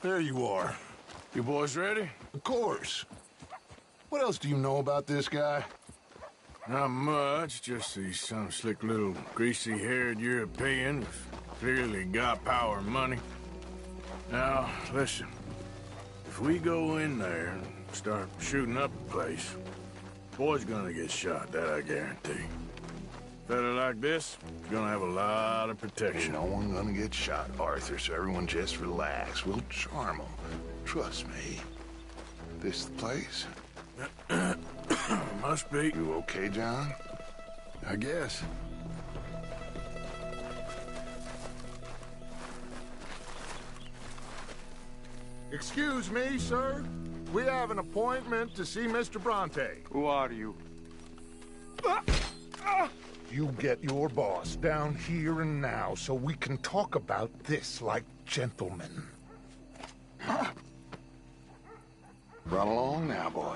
There you are. You boys ready? Of course. What else do you know about this guy? Not much, just he's some slick little greasy-haired European who's clearly got power and money. Now, listen. If we go in there and start shooting up the place, boy's gonna get shot, that I guarantee. Fella like this is gonna have a lot of Ain't protection. no one gonna get shot, Arthur, so everyone just relax. We'll charm them. Trust me. This the place? Must be. You okay, John? I guess. Excuse me, sir. We have an appointment to see Mr. Bronte. Who are you? You get your boss down here and now so we can talk about this like gentlemen. Run along now, boy.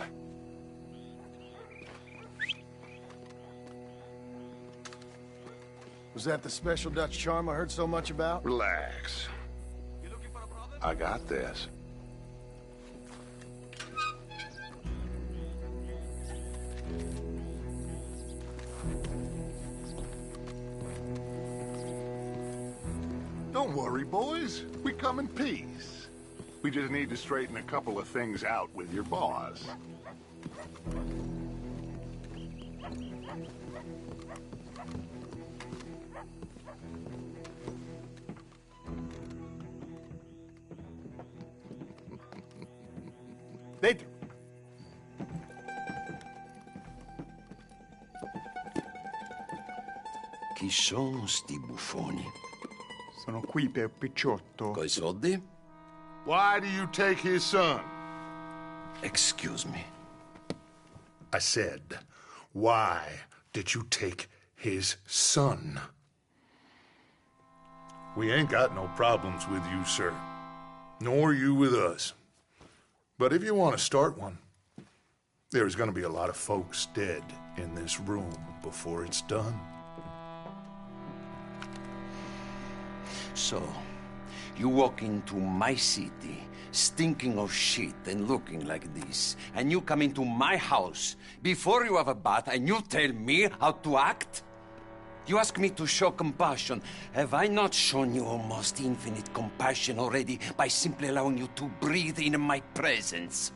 Was that the special Dutch charm I heard so much about? Relax. I got this. Don't worry, boys. We come in peace. We just need to straighten a couple of things out with your boss. Dentro. Chi sono sti buffoni? Sono qui per Picciotto. Coi soldi? Why do you take his son? Excuse me. I said, why did you take his son? We ain't got no problems with you, sir. Nor you with us. But if you want to start one, there's going to be a lot of folks dead in this room before it's done. So, you walk into my city, stinking of shit and looking like this, and you come into my house before you have a bath and you tell me how to act? You ask me to show compassion. Have I not shown you almost infinite compassion already by simply allowing you to breathe in my presence?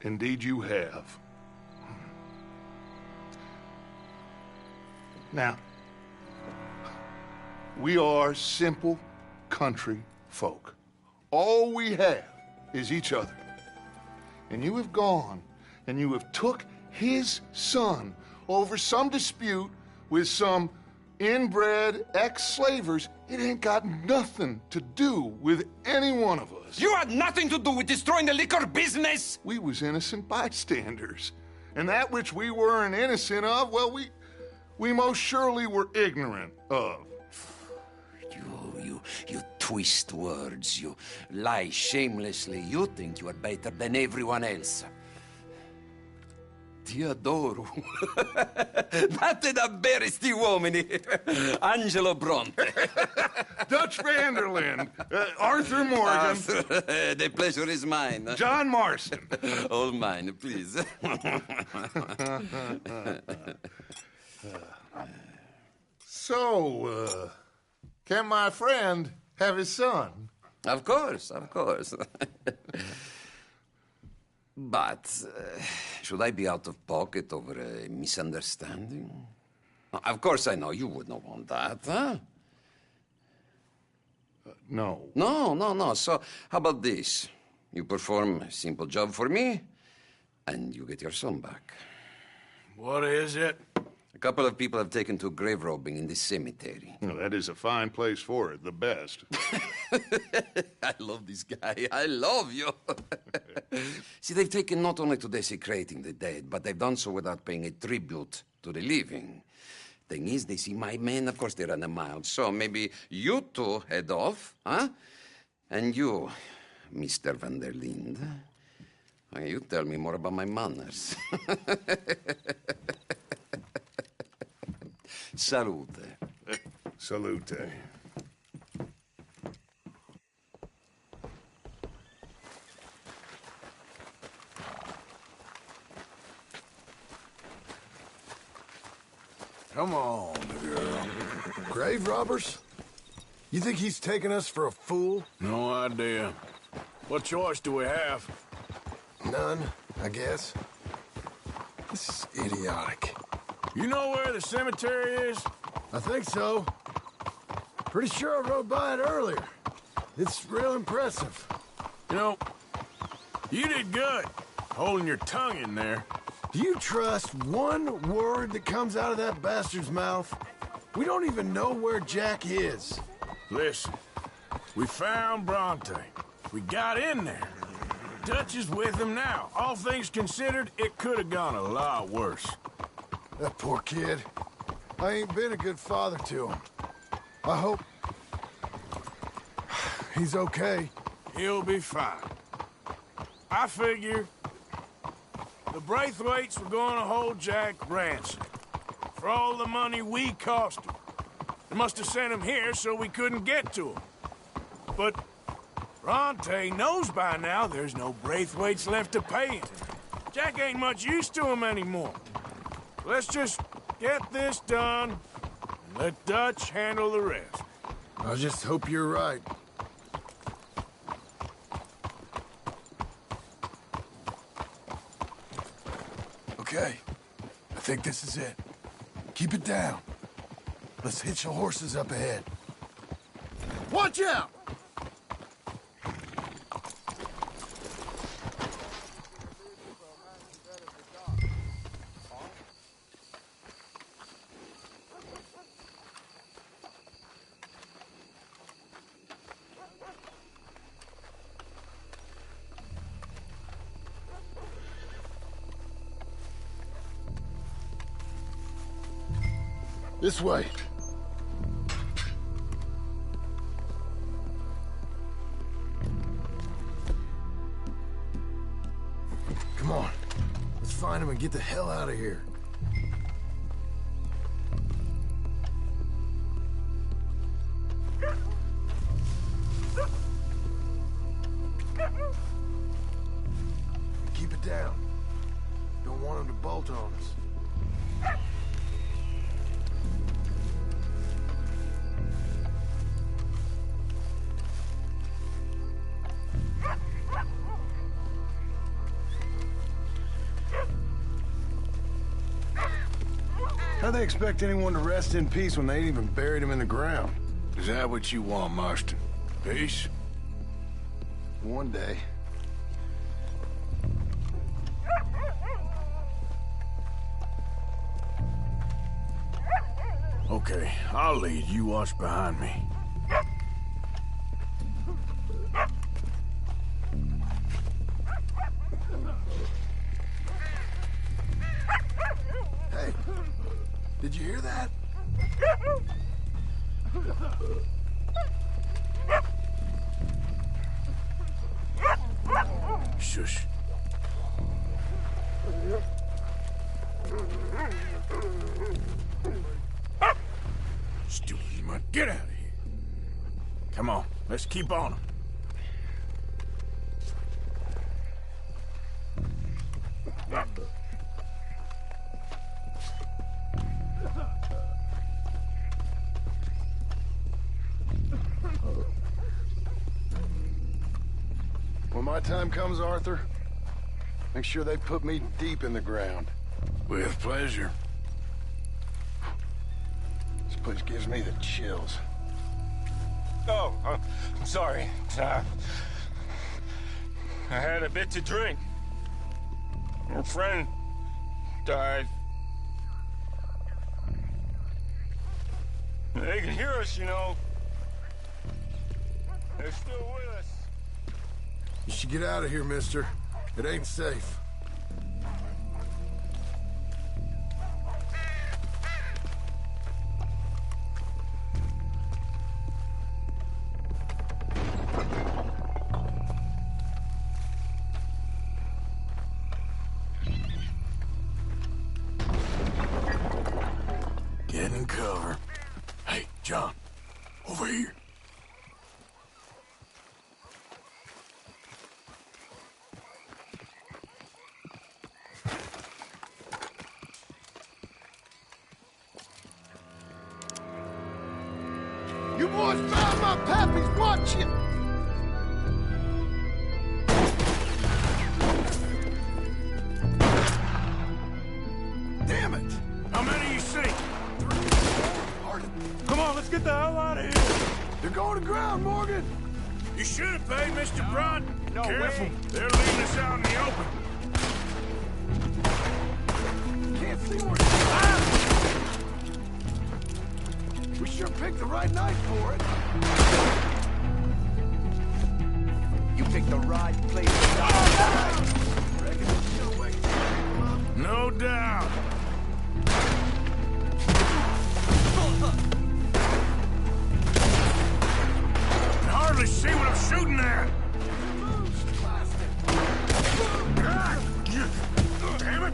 Indeed you have. Now, we are simple country folk. All we have is each other. And you have gone and you have took his son over some dispute with some inbred ex-slavers. It ain't got nothing to do with any one of us. You had nothing to do with destroying the liquor business! We was innocent bystanders. And that which we weren't innocent of, well, we most surely were ignorant of. You twist words, you lie shamelessly, you think you are better than everyone else. Ti adoro. Date da bere sti uomini. Angelo Bronte. Dutch Vanderland. Arthur Morgan. The pleasure is mine. John Marston. All mine, please. So, can my friend have his son? Of course, of course. But should I be out of pocket over a misunderstanding? Of course I know you would not want that, huh? No. No. So how about this? You perform a simple job for me, and you get your son back. What is it? A couple of people have taken to grave robbing in this cemetery. Well, that is a fine place for it, the best. I love this guy. I love you. See, they've taken not only to desecrating the dead, but they've done so without paying a tribute to the living. Thing is, they see my men, of course they run a mile. So maybe you two head off, huh? And you, Mr. Van der Linde, you tell me more about my manners. Salute. Salute. Come on, girl. Grave robbers? You think he's taking us for a fool? No idea. What choice do we have? None, I guess. This is idiotic. You know where the cemetery is? I think so. Pretty sure I rode by it earlier. It's real impressive. You know, you did good, holding your tongue in there. Do you trust one word that comes out of that bastard's mouth? We don't even know where Jack is. Listen, we found Bronte. We got in there. Dutch is with him now. All things considered, it could have gone a lot worse. That poor kid. I ain't been a good father to him. I hope he's okay. He'll be fine. I figure the Braithwaites were going to hold Jack ransom for all the money we cost him. They must have sent him here so we couldn't get to him. But Bronte knows by now there's no Braithwaites left to pay him. Jack ain't much use to him anymore. Let's just get this done and let Dutch handle the rest. I just hope you're right. Okay, I think this is it. Keep it down. Let's hitch the horses up ahead. Watch out! This way. Come on. Let's find him and get the hell out of here. Keep it down. Don't want him to bolt on us. How they expect anyone to rest in peace when they ain't even buried him in the ground? Is that what you want, Marston? Peace? One day. Okay, I'll lead. You watch behind me. Hey, did you hear that? Shush. Stupid mutt. Get out of here. Come on, let's keep on him. When my time comes, Arthur, make sure they put me deep in the ground. With pleasure. This place gives me the chills. Oh, I'm sorry. I had a bit to drink. Your friend died. They can hear us, you know. They're still with us. You should get out of here, mister. It ain't safe. Get in cover. Hey, John, over here. I found my pappies! Watch it! Damn it! How many you see? 3, 4, Harden. Come on, let's get the hell out of here. They're going to ground, Morgan! You should have paid Mr. Brunt. No Careful. way. They're leaving us out in the open. Can't see where... We sure picked the right night for it. You picked the right place. Reckon this show wakes them up. No doubt. I hardly see what I'm shooting at. Moves, plastic. Damn it.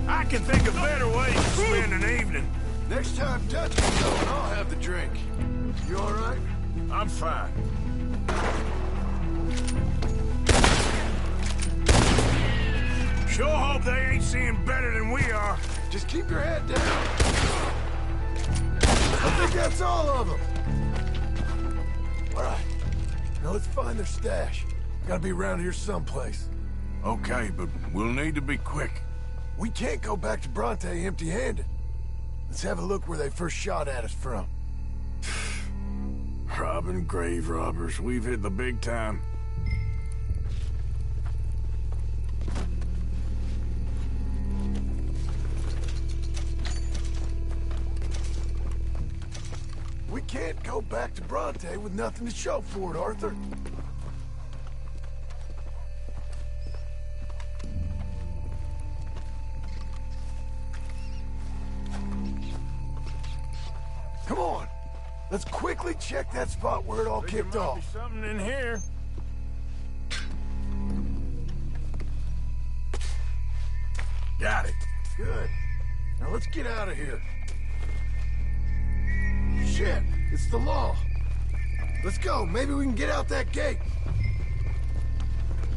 I can think of better ways to spend an evening. Next time Dutch is going, I'll have the drink. You all right? I'm fine. Sure hope they ain't seeing better than we are. Just keep your head down. I think that's all of them. All right. Now let's find their stash. Gotta be around here someplace. Okay, but we'll need to be quick. We can't go back to Bronte empty-handed. Let's have a look where they first shot at us from. Robbing grave robbers. We've hit the big time. We can't go back to Bronte with nothing to show for it, Arthur. Come on. Let's quickly check that spot where it all Think kicked there might off. be something in here. Got it. Good. Now let's get out of here. Shit, it's the law. Let's go. Maybe we can get out that gate.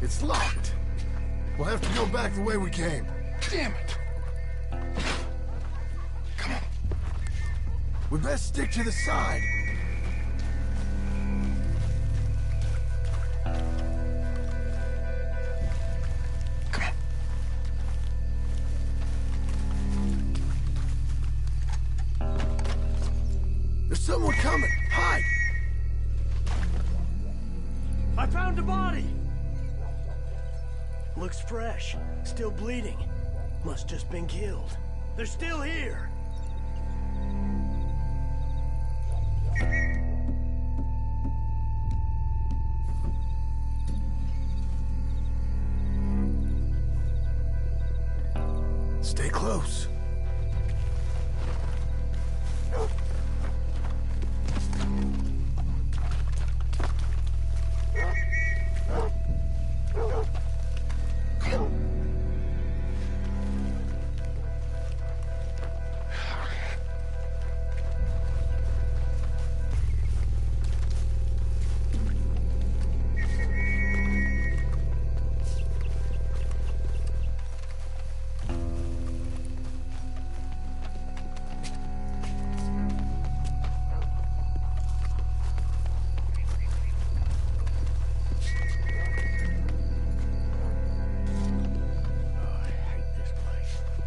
It's locked. We'll have to go back the way we came. Damn it. Come on. We best stick to the side. Come on. There's someone coming. Hide. I found a body! Looks fresh. Still bleeding. Must just been killed. They're still here! Stay close.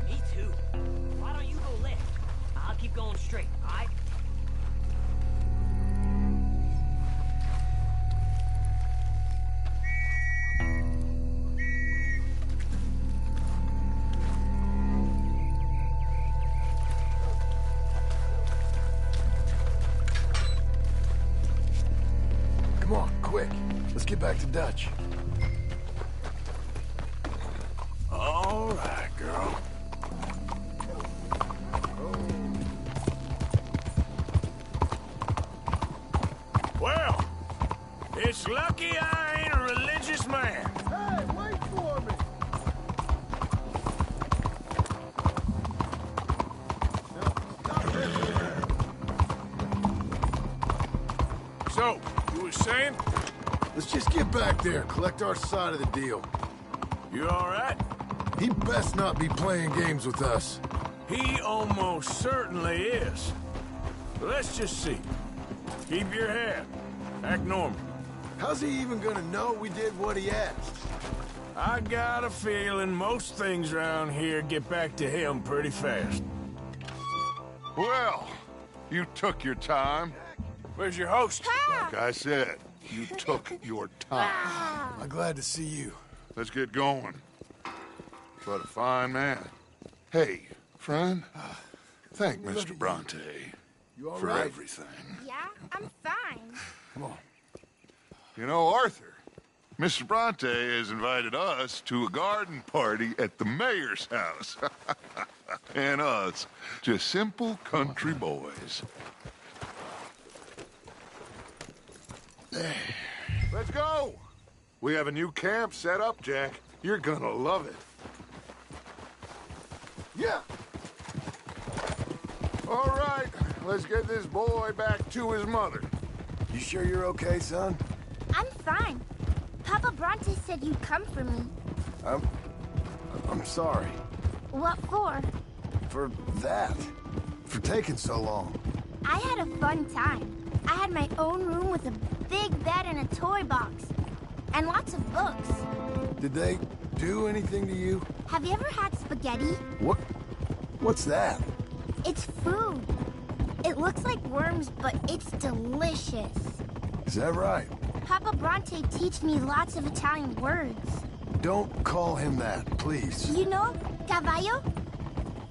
Me too. Why don't you go left? I'll keep going straight, alright? Come on, quick. Let's get back to Dutch. All right, girl. Well, it's lucky I ain't a religious man. Hey, wait for me! So, you were saying? Let's just get back there, collect our side of the deal. You all right? He best not be playing games with us. He almost certainly is. Let's just see. Keep your head. Act normal. How's he even gonna know we did what he asked? I got a feeling most things around here get back to him pretty fast. Well, you took your time. Where's your host? Like I said, you took your time. I'm glad to see you. Let's get going. What a fine man. Hey, friend, thank Mr. Bronte You all for right? everything. Yeah, I'm fine. Come on. You know, Arthur, Mr. Bronte has invited us to a garden party at the mayor's house. And us, just simple country boys. Let's go! We have a new camp set up, Jack. You're gonna love it. Yeah. All right, let's get this boy back to his mother. You sure you're okay, son? I'm fine. Papa Bronte said you'd come for me. I'm sorry. What for? For that. For taking so long. I had a fun time. I had my own room with a big bed and a toy box. And lots of books. Did they do anything to you? Have you ever had spaghetti? What's that? It's food. It looks like worms, but it's delicious. Is that right? Papa Bronte teach me lots of Italian words. Don't call him that, please. You know, cavallo?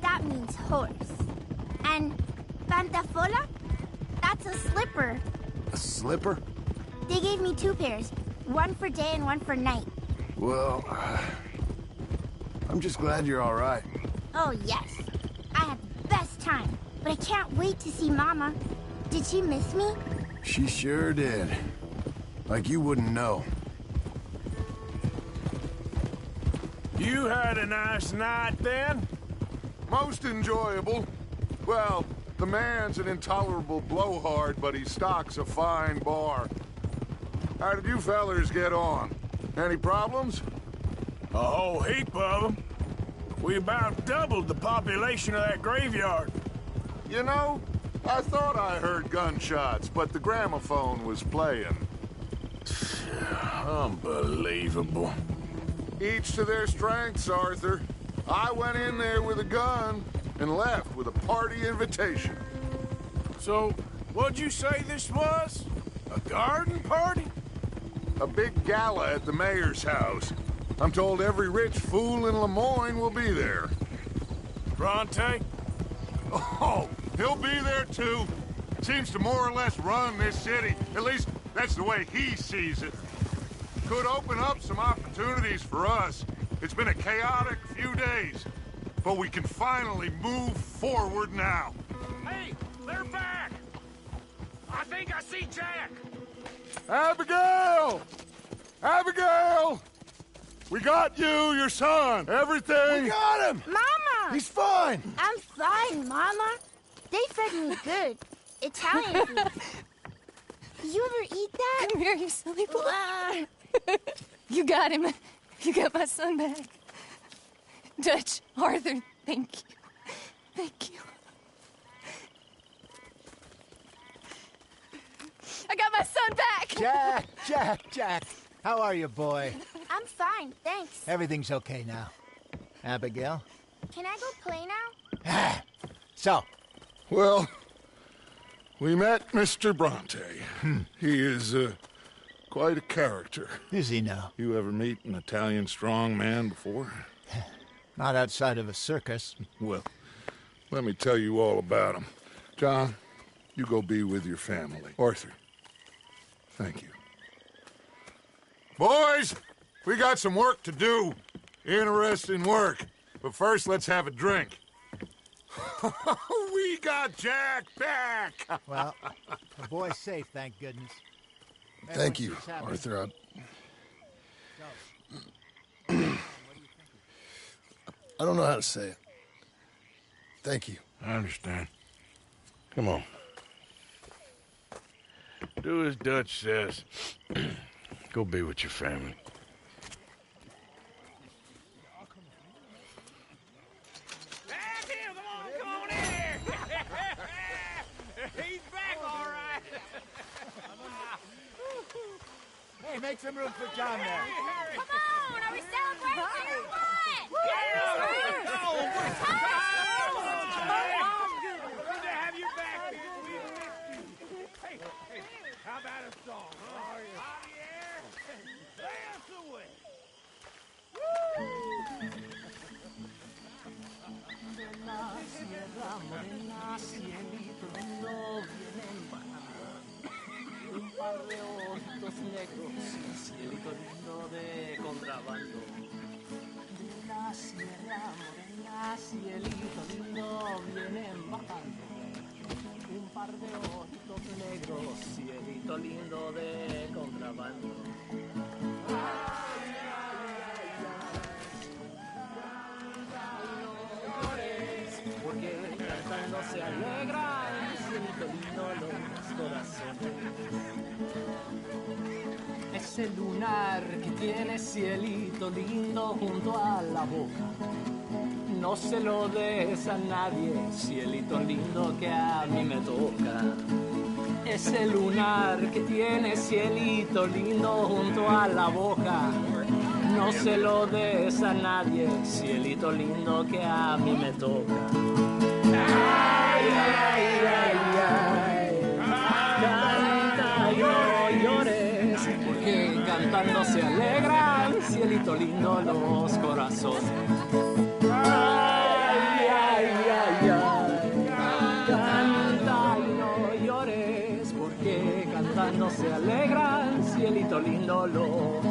That means horse. And pantafola? That's a slipper. A slipper? They gave me 2 pairs. One for day and one for night. Well, I'm just glad you're all right. Oh, yes. I had the best time. But I can't wait to see Mama. Did she miss me? She sure did. Like you wouldn't know. You had a nice night then? Most enjoyable. Well, the man's an intolerable blowhard, but he stocks a fine bar. How did you fellers get on? Any problems? A whole heap of them. We about doubled the population of that graveyard. You know, I thought I heard gunshots, but the gramophone was playing. Unbelievable. Each to their strengths, Arthur. I went in there with a gun and left with a party invitation. So, what'd you say this was? A garden party? A big gala at the mayor's house. I'm told every rich fool in Lemoyne will be there. Bronte? Oh, he'll be there too. Seems to more or less run this city. At least, that's the way he sees it. Could open up some opportunities for us. It's been a chaotic few days, but we can finally move forward now. Hey, they're back! I think I see Jack! Abigail! Abigail! We got you, your son, everything. We got him! Mama! He's fine! I'm fine, Mama. They fed me good. Italian food. Did you ever eat that? Come here, you silly boy. You got him. You got my son back. Dutch, Arthur, thank you. Thank you. I got my son back! Jack. How are you, boy? I'm fine, thanks. Everything's okay now. Abigail? Can I go play now? So, Well, we met Mr. Bronte. He is quite a character. is he now? You ever meet an Italian strong man before? Not outside of a circus. Well, let me tell you all about him. John, you go be with your family. Arthur, thank you. Boys, we got some work to do. Interesting work. But first, let's have a drink. We got Jack back! Well, the boy's safe, thank goodness. Thank you, Everyone's happy. Arthur. I don't know how to say it. Thank you. I understand. Come on. Do as Dutch says. Go be with your family. Hey, make some room for John there. Come on, are we celebrating or what? Good to have you back, kid. We missed you. Hey, how about a song? Javier, play us away. Un par de ojitos negros, cielito lindo de contrabando. De la sierra morena, cielito lindo, vienen bajando. Un par de ojitos negros, cielito lindo de contrabando. Ay, ay, ay, no llores, porque cantando se alegran, cielito lindo los corazones. Ese lunar que tiene cielito lindo junto a la boca, no se lo des a nadie, cielito lindo que a mí me toca. Ese lunar que tiene cielito lindo junto a la boca, no se lo des a nadie, cielito lindo que a mí me toca. Ay, ay, ay, ay, canta y no llores, porque cantando se alegran, cielito lindo los corazones. Ay, ay, ay, ay, canta y no llores, porque cantando se alegran, cielito lindo los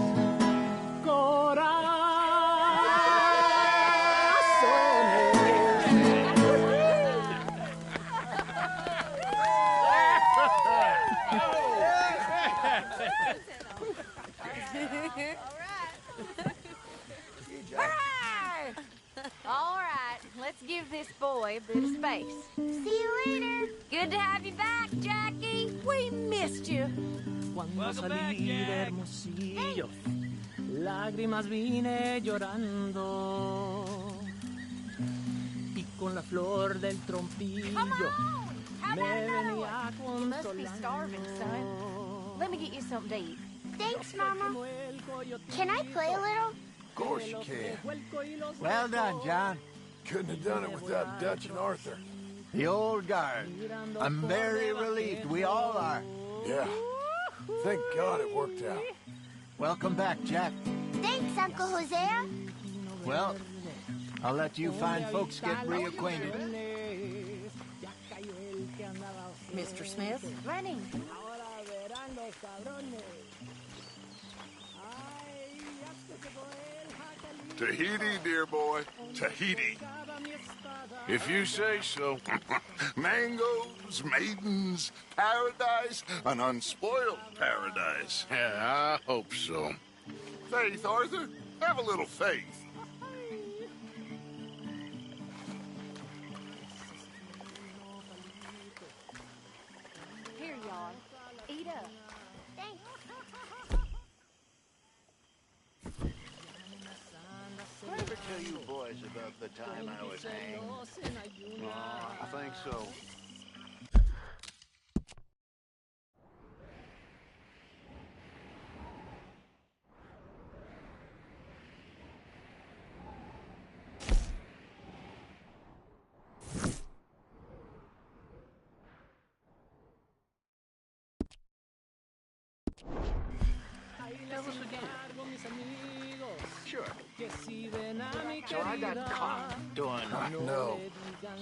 corazones. All right, let's give this boy a bit of space. See you later. Good to have you back, Jackie. We missed you. Cuando salí de Hermosillo, lágrimas vine llorando, y con la flor del trompillo me venía You must be starving, son. Let me get you something to eat. Thanks, Mama. Can I play a little? Of course you can. Well done, John. Couldn't have done it without Dutch and Arthur. The old guard. I'm very relieved. We all are. Yeah. Thank God it worked out. Welcome back, Jack. Thanks, Uncle Hosea. Well, I'll let you fine folks get reacquainted. Mr. Smith, running. Tahiti, dear boy. Tahiti. If you say so. Mangoes, maidens, paradise, an unspoiled paradise. Yeah, I hope so. Faith, Arthur. Have a little faith. Here, y'all. Eat up. Thanks. Did I ever tell you boys about the time I was hanged? I think so. Sure. So I got caught doing what? No.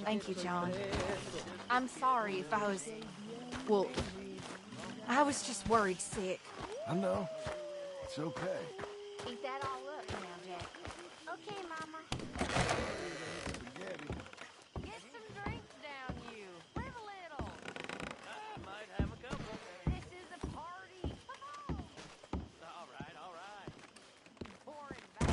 Thank you, John. I'm sorry if I was... Well, I was just worried sick. I know. It's okay. Eat that all up now, Jackie. Okay, Mama. Get some drinks down, you. Live a little. I might have a couple. This is a party. Come on. All right, all right. Pour it back.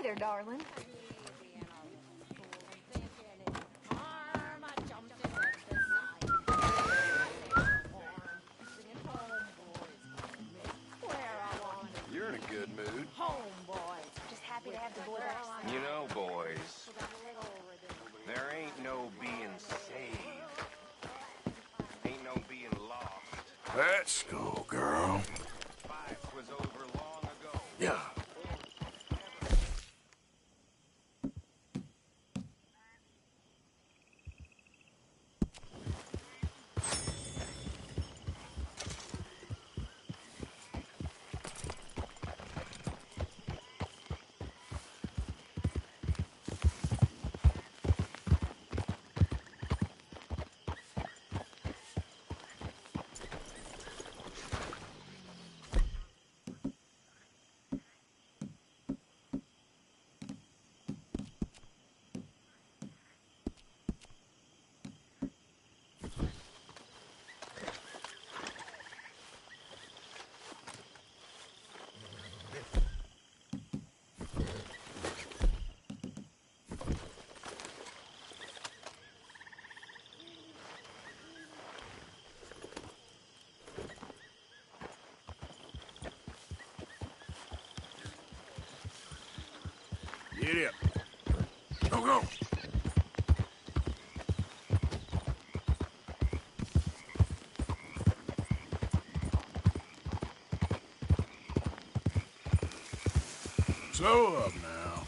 there, darling. You're in a good mood. Just happy to have the boys outside. You know, boys, there ain't no being saved. Ain't no being lost. Let's go, girl. Fight was over long ago. Yeah. Get up. Go, go. Slow up now.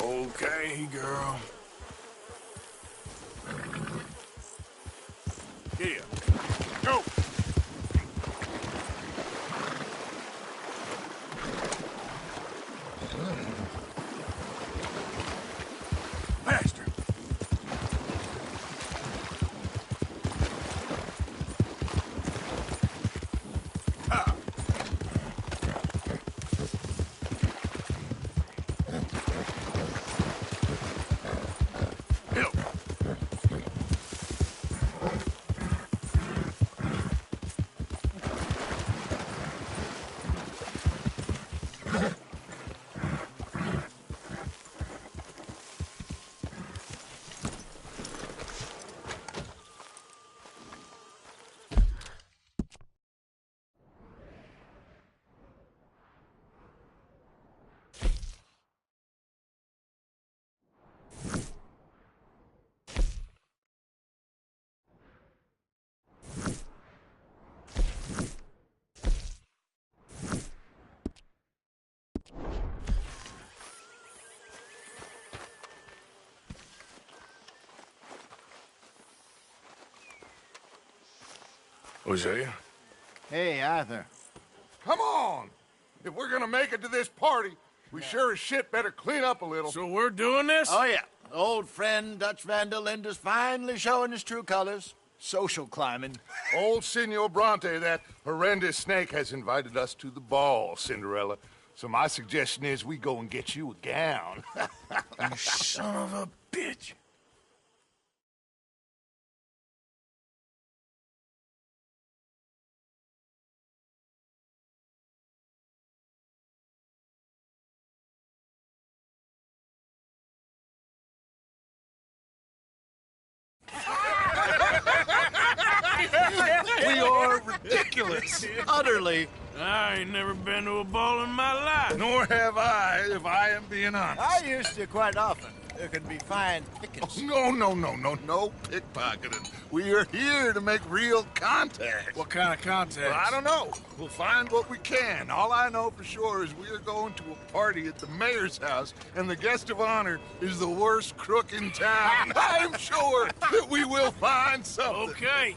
Okay, girl. Here. Go! Faster! Ah! Help! Hosea? Hey, Arthur. Come on! If we're gonna make it to this party, we sure as shit better clean up a little. So we're doing this? Oh, yeah. Old friend Dutch Van der Linde's finally showing his true colors. Social climbing. Old Senor Bronte, that horrendous snake, has invited us to the ball, Cinderella. So my suggestion is we go and get you a gown. You son of a bitch. We are ridiculous. Utterly. I ain't never been to a ball in my life. Nor have I, if I am being honest. I used to quite often. There can be fine pickings. Oh, no pickpocketing. We are here to make real contact. What kind of contact? Well, I don't know. We'll find what we can. All I know for sure is we are going to a party at the mayor's house, and the guest of honor is the worst crook in town. I'm sure that we will find something. Okay.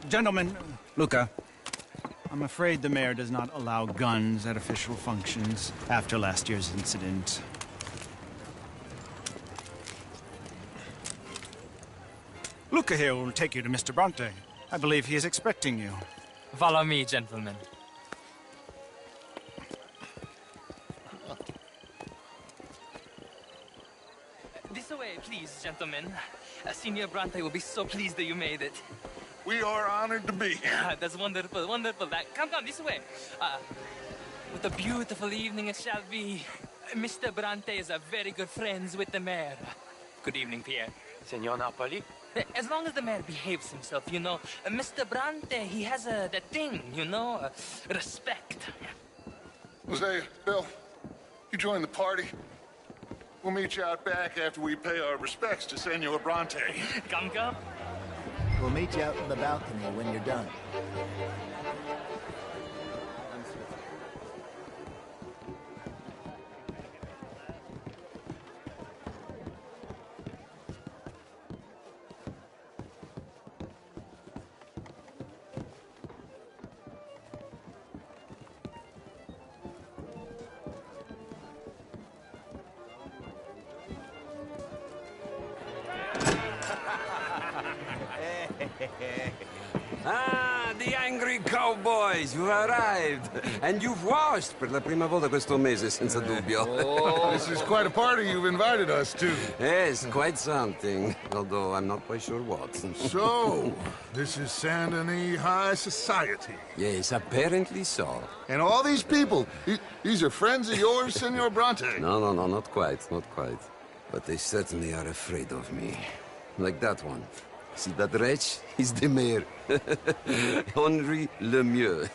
Gentlemen, Luca, I'm afraid the mayor does not allow guns at official functions after last year's incident. Luca here will take you to Mr. Bronte. I believe he is expecting you. Follow me, gentlemen. This way, please, gentlemen. Senior Bronte will be so pleased that you made it. We are honored to be here. That's wonderful, wonderful. Come this way. What a beautiful evening it shall be. Mr. Bronte is a very good friends with the mayor. Good evening, Pierre. Senor Napoli? As long as the mayor behaves himself, you know. Mr. Bronte, he has that thing, you know, respect. Hosea, Bill, you join the party. We'll meet you out back after we pay our respects to Senor Bronte. Come. We'll meet you out in the balcony when you're done. Ah, the angry cowboys, you've arrived. And you've washed per la prima volta questo mese, senza dubbio. Oh, this is quite a party you've invited us to. Yes, quite something. Although I'm not quite sure what. So, this is Saint Denis High Society. Yes, apparently so. And all these people, these are friends of yours, Senor Bronte? No, not quite. But they certainly are afraid of me. Like that one. See that wretch? He's the mayor. Henri Lemieux.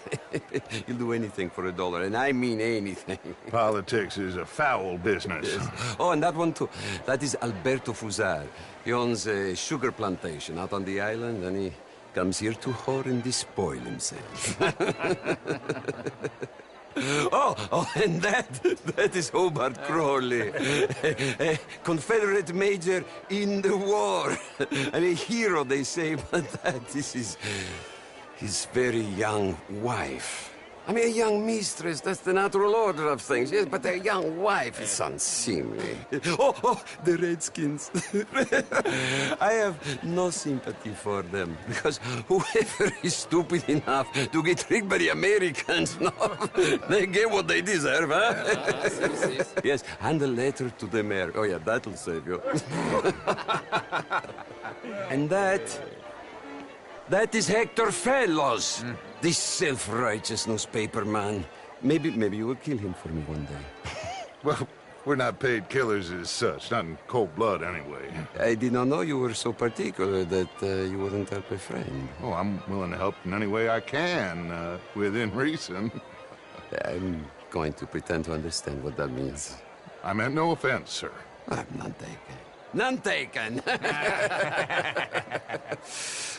He'll do anything for $1, and I mean anything. Politics is a foul business. Yes. Oh, and that one too. That is Alberto Fusar. He owns a sugar plantation out on the island, and he comes here to whore and despoil himself. Oh, and that is Hobart Crawley, a Confederate major in the war, and a hero, they say, but that is his very young wife. I mean, a young mistress, that's the natural order of things, yes, but a young wife is unseemly. Oh, the Redskins. I have no sympathy for them, because whoever is stupid enough to get tricked by the Americans, no, they get what they deserve, huh? Yes, and a letter to the mayor. Oh, yeah, that'll save you. And that is Hector Fellows. This self-righteous newspaper man. Maybe you will kill him for me one day. Well, we're not paid killers as such, not in cold blood anyway. I did not know you were so particular that you wouldn't help a friend. Oh, I'm willing to help in any way I can, within reason. I'm going to pretend to understand what that means. I meant no offense, sir. I'm none taken. None taken!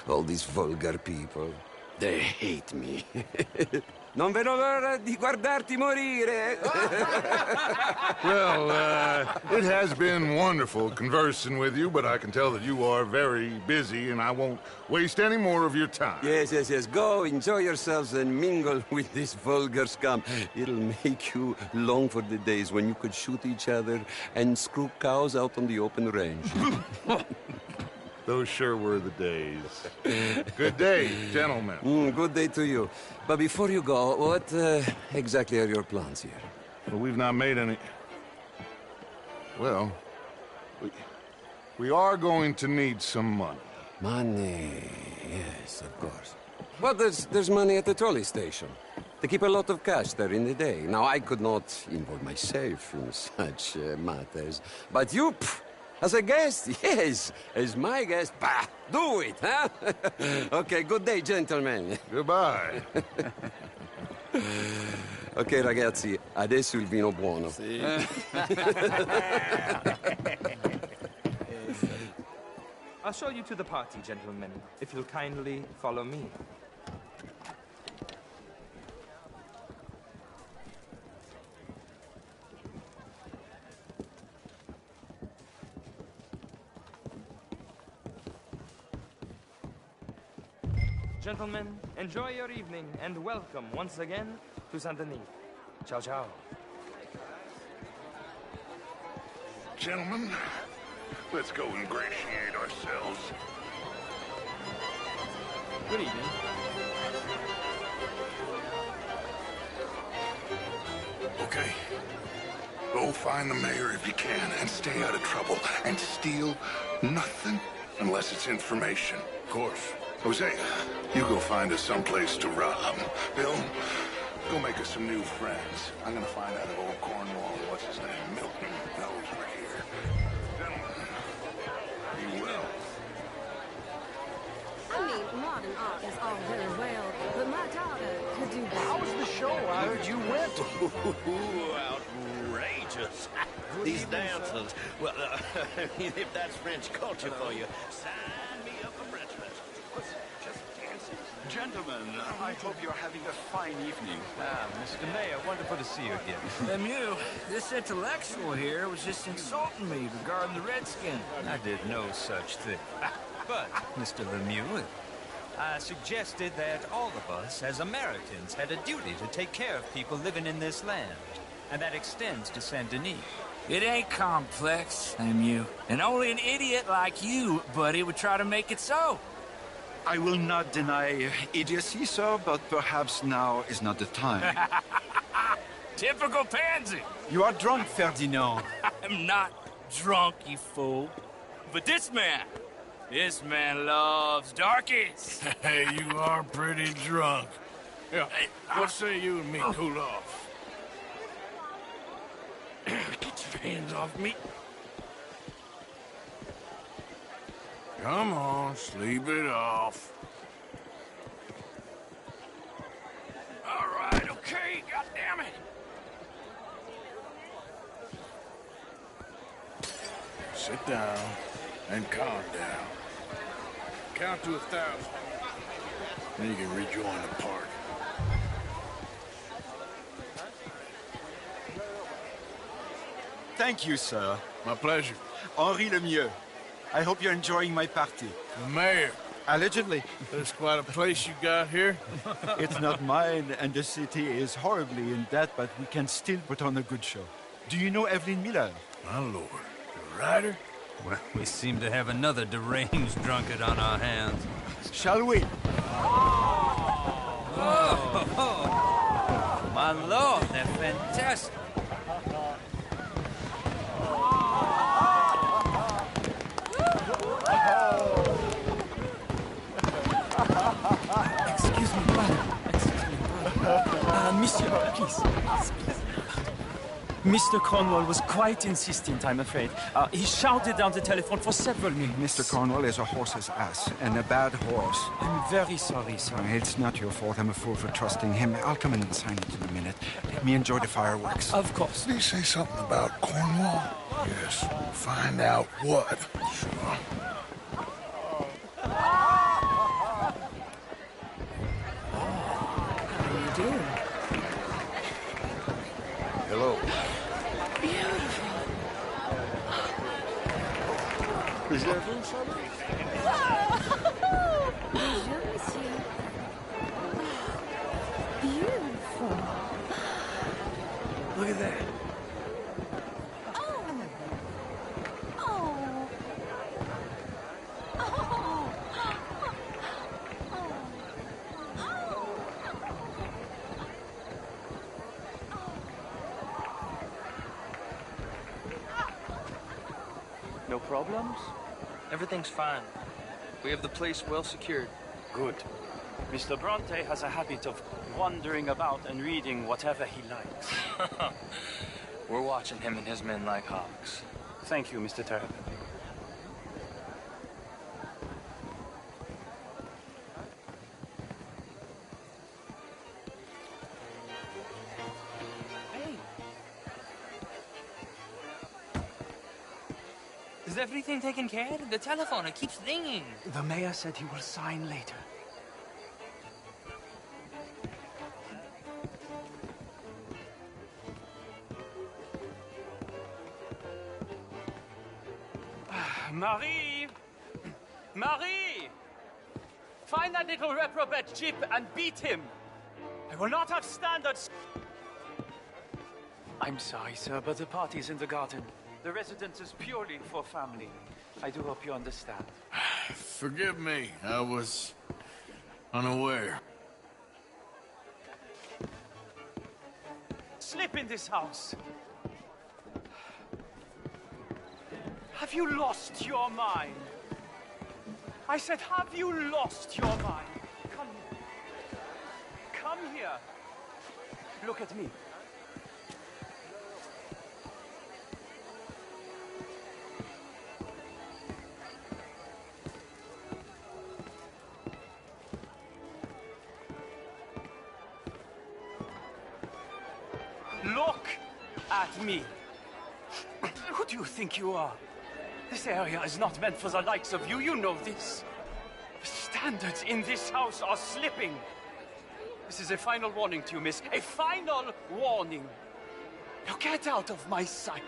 All these vulgar people, they hate me. Non vedo l'ora di guardarti morire. Well, it has been wonderful conversing with you, but I can tell that you are very busy, and I won't waste any more of your time. Yes. Go, enjoy yourselves, and mingle with this vulgar scum. It'll make you long for the days when you could shoot each other and screw cows out on the open range. Those sure were the days. Good day, gentlemen. Good day to you. But before you go, what exactly are your plans here? Well, we've not made any... Well, we are going to need some money. Money, yes, of course. Well, there's money at the trolley station. They keep a lot of cash there in the day. Now, I could not involve myself in such matters. But you... As a guest, yes. As my guest, bah, do it, huh? Okay, good day, gentlemen. Goodbye. Ok, ragazzi, adesso il vino buono. Sì. I'll show you to the party, gentlemen, if you'll kindly follow me. Gentlemen, enjoy your evening and welcome once again to Saint-Denis. Ciao, ciao. Gentlemen, let's go ingratiate ourselves. Good evening. Okay. Go find the mayor if you can and stay out of trouble. And steal nothing unless it's information. Of course. Hosea, you go find us someplace to rob. Bill, go make us some new friends. I'm gonna find out if old Cornwall, what's his name, Milton, knows we're here. Gentlemen, be well. I mean, modern art is all very well, but my daughter could do better. How was the show? I heard you went. Outrageous. These dances. Well, if that's French culture for you, sign me up for French lessons. Just dancing. Gentlemen, I hope you're having a fine evening. Mr. Mayor, wonderful to see you again. Lemieux, this intellectual here was just insulting me regarding the Redskin. I did no such thing. But, Mr. Lemieux, I suggested that all of us, as Americans, had a duty to take care of people living in this land. And that extends to Saint-Denis. It ain't complex, Lemieux. And only an idiot like you, buddy, would try to make it so. I will not deny idiocy, sir, but perhaps now is not the time. Typical pansy. You are drunk, Ferdinand. I'm not drunk, you fool. But this man loves darkies. Hey, you are pretty drunk. Yeah, what say you and me cool off? Get your hands off me. Come on, sleep it off. All right, okay, goddammit. Sit down and calm down. Count to 1,000. Then you can rejoin the party. Thank you, sir. My pleasure. Henri Lemieux. I hope you're enjoying my party. The mayor. Allegedly. That's quite a place you got here. It's not mine, and the city is horribly in debt, but we can still put on a good show. Do you know Evelyn Miller? My lord. The writer? Well, we seem to have another deranged drunkard on our hands. Shall we? Oh, my lord, they're fantastic. Excuse me, pardon. Monsieur, please. Mr. Cornwall was quite insistent, I'm afraid. He shouted down the telephone for several minutes. Mr. Cornwall is a horse's ass, and a bad horse. I'm very sorry, sir. It's not your fault. I'm a fool for trusting him. I'll come in and sign it in a minute. Let me enjoy the fireworks. Of course. Did he say something about Cornwall? Yes. Find out what. Sure. How do you do? Hello. Is there room, somebody? Bonjour, monsieur. Beautiful. Look at that. No problems? Everything's fine. We have the place well secured. Good. Mr. Bronte has a habit of wandering about and reading whatever he likes. We're watching him and his men like hawks. Thank you, Mr. Terrapin. Is everything taken care of? The telephone, it keeps ringing. The mayor said he will sign later. Marie! Marie! Find that little reprobate Chip and beat him. I will not have standards. I'm sorry, sir, but the party's in the garden. The residence is purely for family. I do hope you understand. Forgive me, I was unaware. Slip in this house. Have you lost your mind? I said, have you lost your mind? Come here. Come here. Look at me. Look at me. Who do you think you are? This area is not meant for the likes of you. You know this. The standards in this house are slipping. This is a final warning to you, miss. A final warning. Now get out of my sight.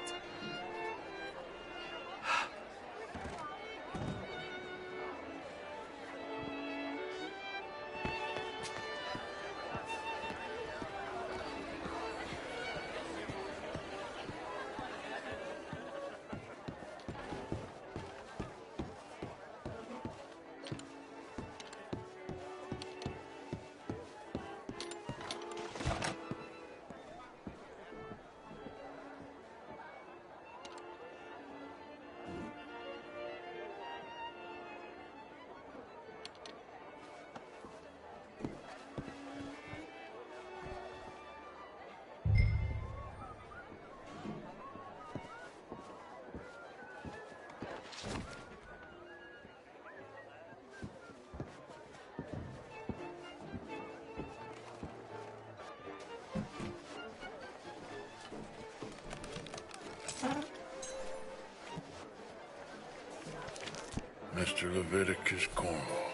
Mr. Leviticus Cornwall.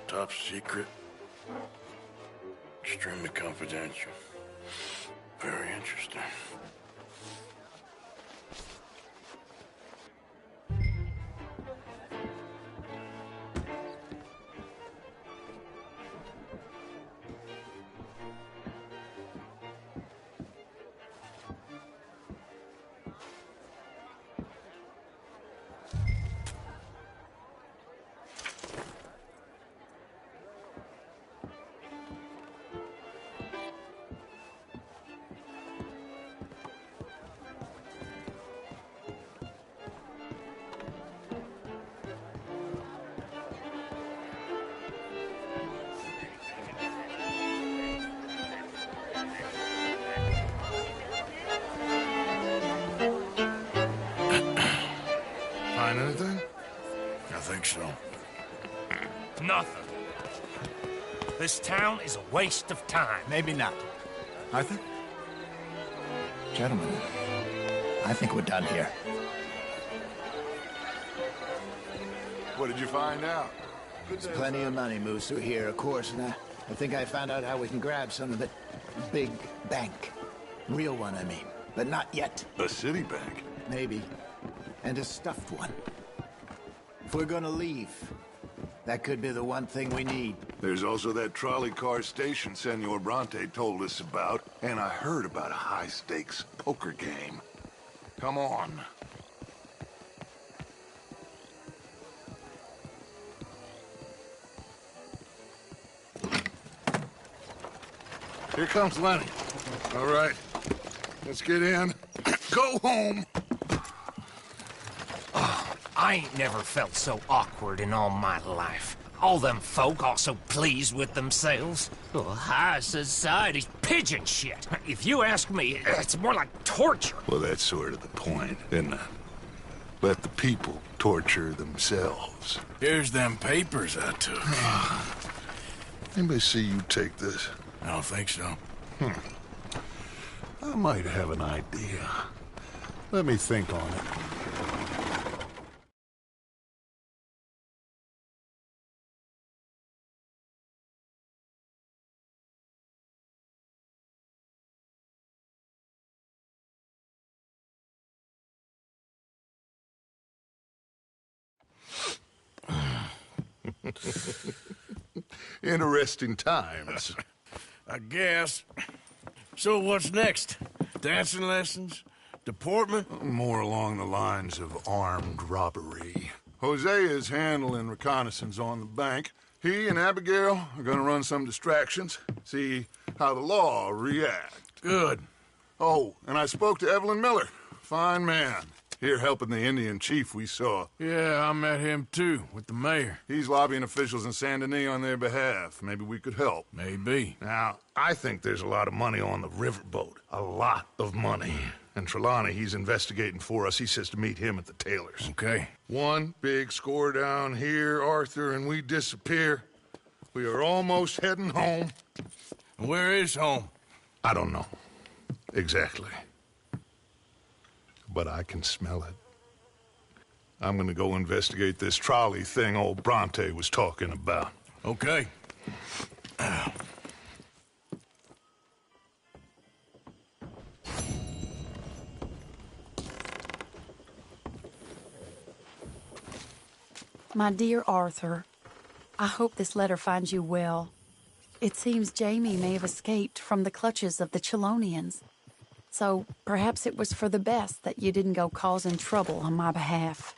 Top secret. Extremely confidential. Very interesting. Find anything? I think so. Nothing. This town is a waste of time. Maybe not. Arthur? Gentlemen, I think we're done here. What did you find out? There's plenty of money moves through here, of course, and I think I found out how we can grab some of the big bank. Real one, I mean. But not yet. A city bank? Maybe. And a stuffed one. If we're gonna leave, that could be the one thing we need. There's also that trolley car station Senor Bronte told us about, and I heard about a high-stakes poker game. Come on. Here comes Lenny. All right, let's get in. Go home. Oh, I ain't never felt so awkward in all my life. All them folk all so pleased with themselves. Oh, high society's pigeon shit. If you ask me, it's more like torture. Well, that's sort of the point, isn't it? Let the people torture themselves. Here's them papers I took. Anybody see you take this? I don't think so. I might have an idea. Let me think on it. Interesting times. I guess. So what's next? Dancing lessons? Deportment? More along the lines of armed robbery. Hosea is handling reconnaissance on the bank. He and Abigail are gonna run some distractions, see how the law reacts. Good. Oh, and I spoke to Evelyn Miller. Fine man. Here helping the Indian chief we saw. Yeah, I met him too, with the mayor. He's lobbying officials in Saint Denis on their behalf. Maybe we could help. Maybe. Now, I think there's a lot of money on the riverboat. A lot of money. And Trelawney, he's investigating for us. He says to meet him at the Taylor's. Okay. One big score down here, Arthur, and we disappear. We are almost heading home. Where is home? I don't know. Exactly. But I can smell it. I'm gonna go investigate this trolley thing old Bronte was talking about. Okay. My dear Arthur, I hope this letter finds you well. It seems Jamie may have escaped from the clutches of the Chelonians. So perhaps it was for the best that you didn't go causing trouble on my behalf.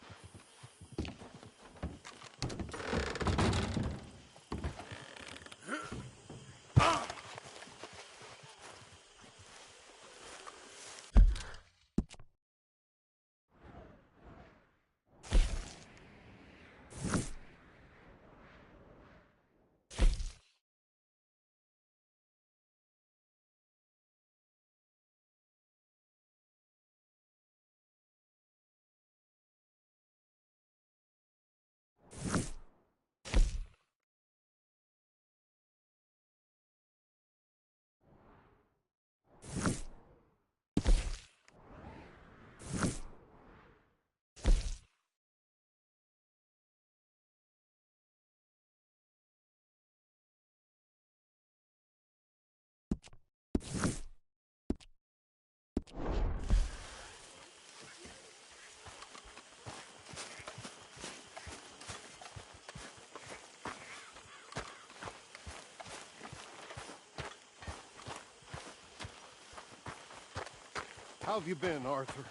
How have you been, Arthur?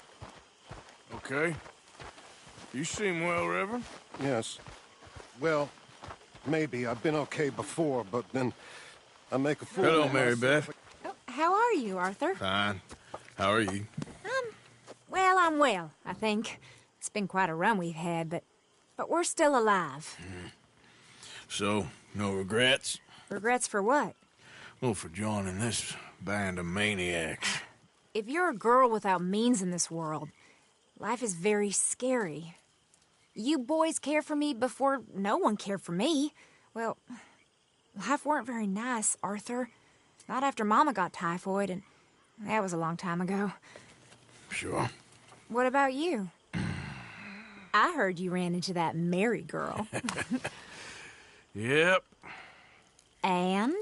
Okay. You seem well, Reverend. Yes. Well, maybe. I've been okay before, but then I make a fool Hello, of Mary myself. Beth. Oh, how are you, Arthur? Fine. How are you? Well, I'm well, I think. It's been quite a run we've had, but we're still alive. So, no regrets? Regrets for what? Well, for joining this band of maniacs. If you're a girl without means in this world, life is very scary. You boys cared for me before no one cared for me. Well, life weren't very nice, Arthur. Not after Mama got typhoid, and that was a long time ago. Sure. What about you? I heard you ran into that Mary girl. Yep. And?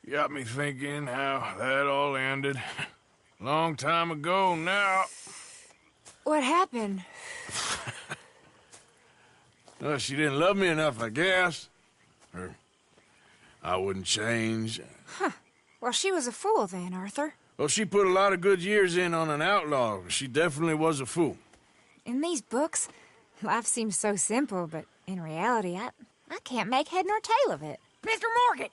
Got me thinking how that all ended. Long time ago now. What happened? Well, she didn't love me enough, I guess. Or I wouldn't change. Huh. Well, she was a fool then, Arthur. Well, she put a lot of good years in on an outlaw. She definitely was a fool. In these books, life seems so simple, but in reality, I can't make head nor tail of it. Mr. Morgan!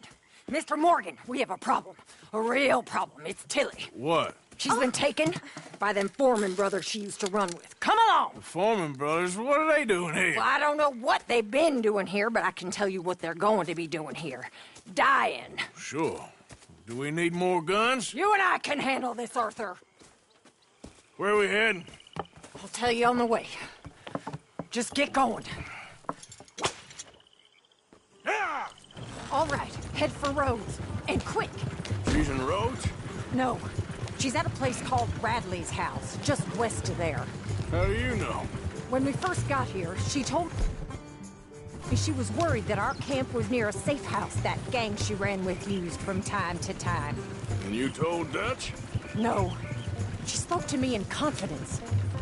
Mr. Morgan, we have a problem. A real problem. It's Tilly. What? She's been taken by them Foreman brothers she used to run with. Come along! The Foreman brothers? What are they doing here? Well, I don't know what they've been doing here, but I can tell you what they're going to be doing here. Dying. Sure. Do we need more guns? You and I can handle this, Arthur. Where are we heading? I'll tell you on the way. Just get going. All right, head for Rhodes. And quick. She's in Rhodes? No. She's at a place called Radley's house, just west of there. How do you know? When we first got here, she told me she was worried that our camp was near a safe house that gang she ran with used from time to time. And you told Dutch? No. She spoke to me in confidence.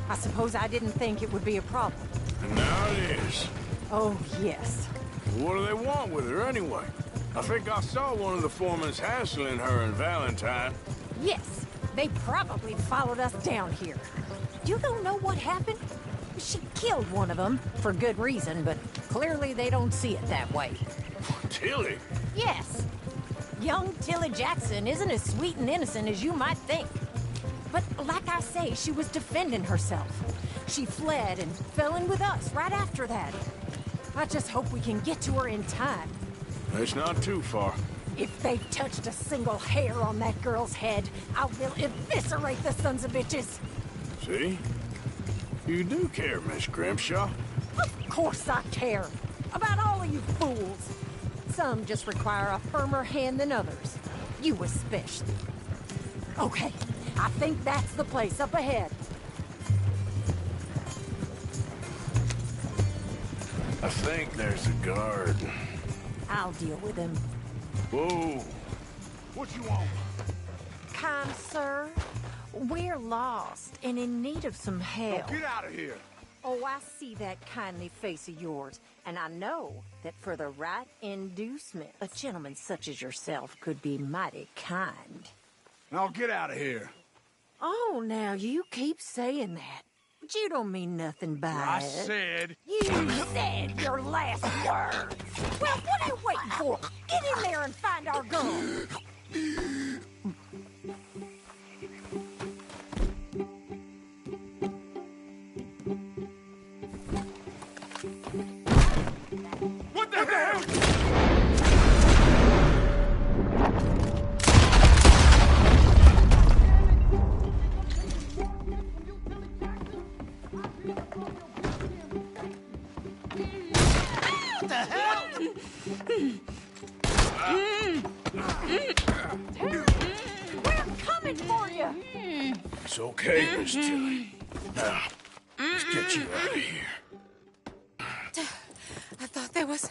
I suppose I didn't think it would be a problem. And now it is. Oh, yes. What do they want with her anyway? I think I saw one of the foremans hassling her and Valentine. Yes. They probably followed us down here. You don't know what happened? She killed one of them, for good reason, but clearly they don't see it that way. Tilly? Yes. Young Tilly Jackson isn't as sweet and innocent as you might think. But like I say, she was defending herself. She fled and fell in with us right after that. I just hope we can get to her in time. It's not too far. If they've touched a single hair on that girl's head, I will eviscerate the sons of bitches. See? You do care, Miss Grimshaw. Of course I care. About all of you fools. Some just require a firmer hand than others. You especially. Okay, I think that's the place up ahead. I think there's a guard. I'll deal with him. Whoa. What you want? Kind sir, we're lost and in need of some help. Get out of here. Oh, I see that kindly face of yours, and I know that for the right inducement, a gentleman such as yourself could be mighty kind. Now get out of here. Oh, now you keep saying that. But you don't mean nothing by I it. said... You said your last words. Well, what are you waiting for? Get in there and find our gun. What the hell? What the hell? We're coming for you. It's okay, Miss Tilly. Now, let's get you out of here. I thought there was...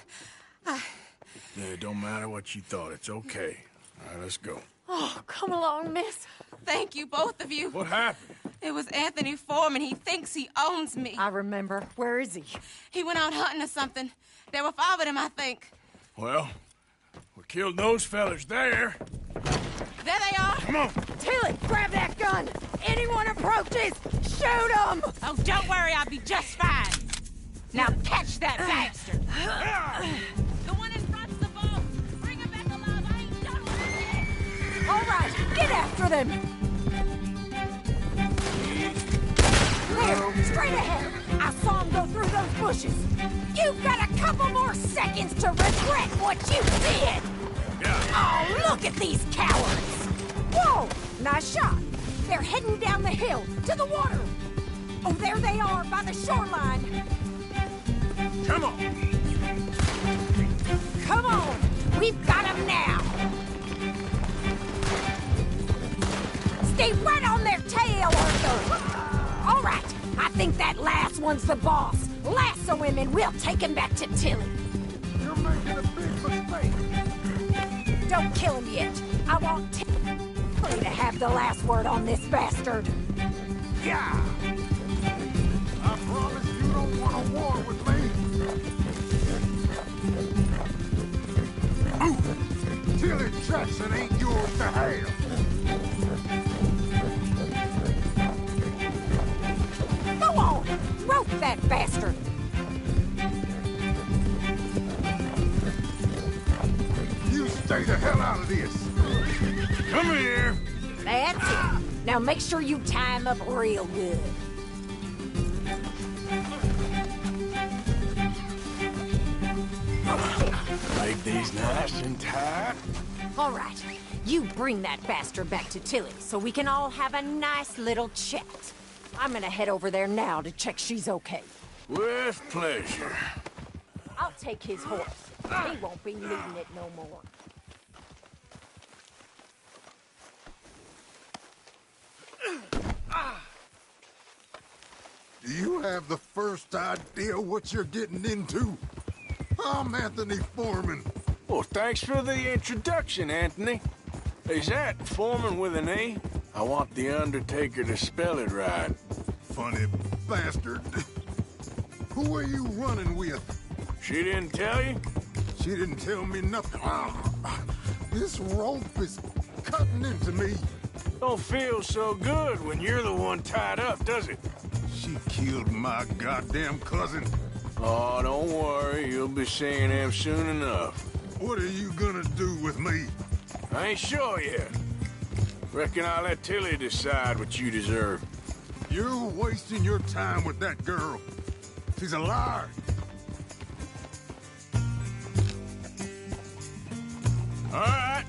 Yeah, it don't matter what you thought. It's okay. All right, let's go. Oh, come along, miss. Thank you, both of you. What happened? It was Anthony Foreman. He thinks he owns me. I remember. Where is he? He went out hunting or something. There were 5 of them, I think. Well, we killed those fellas there. There they are. Come on. Tilly, grab that gun. Anyone approaches, shoot them. Oh, don't worry. I'll be just fine. Now catch that bastard. The one in front's the boat. Bring him back alive. I ain't done with it yet. All right, get after them. There, straight ahead. I saw him go through those bushes. You've got a couple more seconds to regret what you did. Oh, look at these cowards. Whoa, nice shot. They're heading down the hill to the water. Oh, there they are by the shoreline. Come on. Come on. We've got them now. Stay right on their tail, Arthur. All right. I think that last one's the boss. Lasso him and we'll take him back to Tilly. You're making a big mistake. Don't kill him yet. I want Tilly to have the last word on this bastard. Yeah! I promise you don't want a war with me. Ooh! Tilly Jackson ain't yours to have. Go on! Rope that bastard! You stay the hell out of this! Come here! That's it. Now make sure you tie him up real good. Make these nice and tight. All right, you bring that bastard back to Tilly so we can all have a nice little chat. I'm gonna head over there now to check she's okay. With pleasure. I'll take his horse. He won't be needing it no more. Do you have the first idea what you're getting into? I'm Anthony Foreman. Well, thanks for the introduction, Anthony. Is that Foreman with an E? I want the Undertaker to spell it right. Funny bastard. Who are you running with? She didn't tell you? She didn't tell me nothing. This rope is cutting into me. Don't feel so good when you're the one tied up, does it? She killed my goddamn cousin. Oh, don't worry. You'll be seeing him soon enough. What are you gonna do with me? I ain't sure yet. Reckon I'll let Tilly decide what you deserve. You're wasting your time with that girl. She's a liar. All right.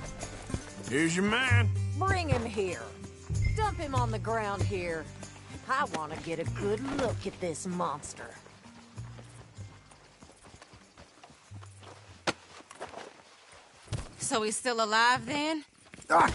Here's your man. Bring him here. Dump him on the ground here. I want to get a good look at this monster. So he's still alive then? I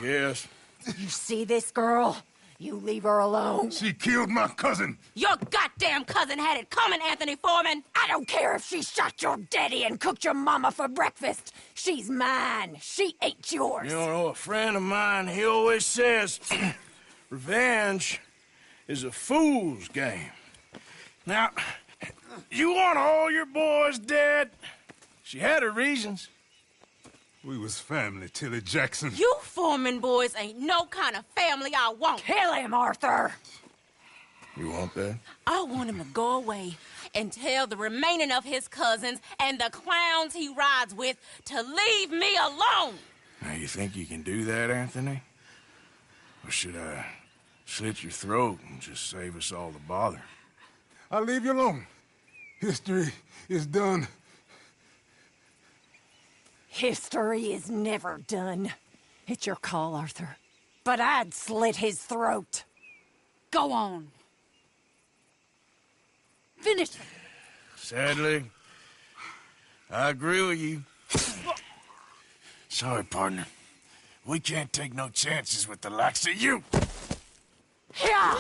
guess. You see this girl? You leave her alone. She killed my cousin. Your goddamn cousin had it coming, Anthony Foreman! I don't care if she shot your daddy and cooked your mama for breakfast. She's mine. She ain't yours. You know, a friend of mine, he always says, revenge is a fool's game. Now, you want all your boys dead? She had her reasons. We was family, Tilly Jackson. You Foreman boys ain't no kind of family I want. Kill him, Arthur! You want that? I want him to go away and tell the remaining of his cousins and the clowns he rides with to leave me alone. Now, you think you can do that, Anthony? Or should I slit your throat and just save us all the bother? I'll leave you alone. History is done. History is never done. It's your call, Arthur. But I'd slit his throat. Go on. Finish it. Sadly, I agree with you. Sorry, partner. We can't take no chances with the likes of you. Yeah.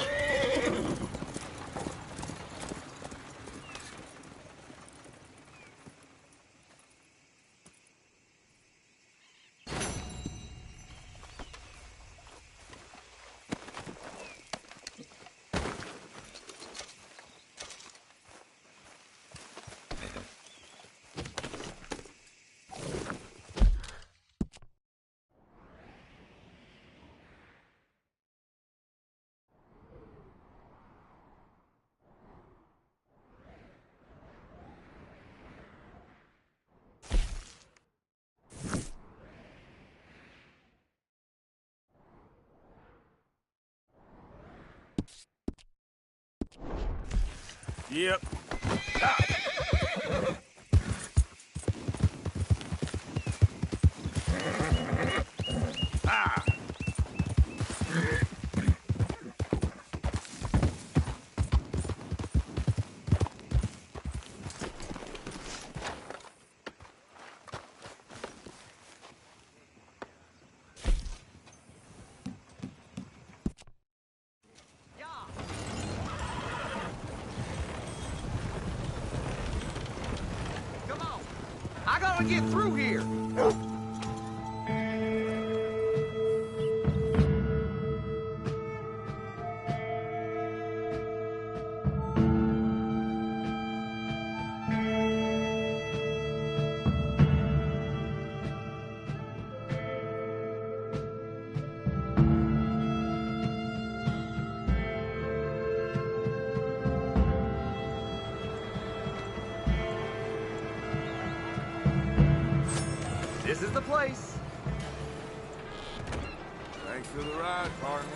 Yep. I gotta get through here. This is the place. Thanks for the ride, partner.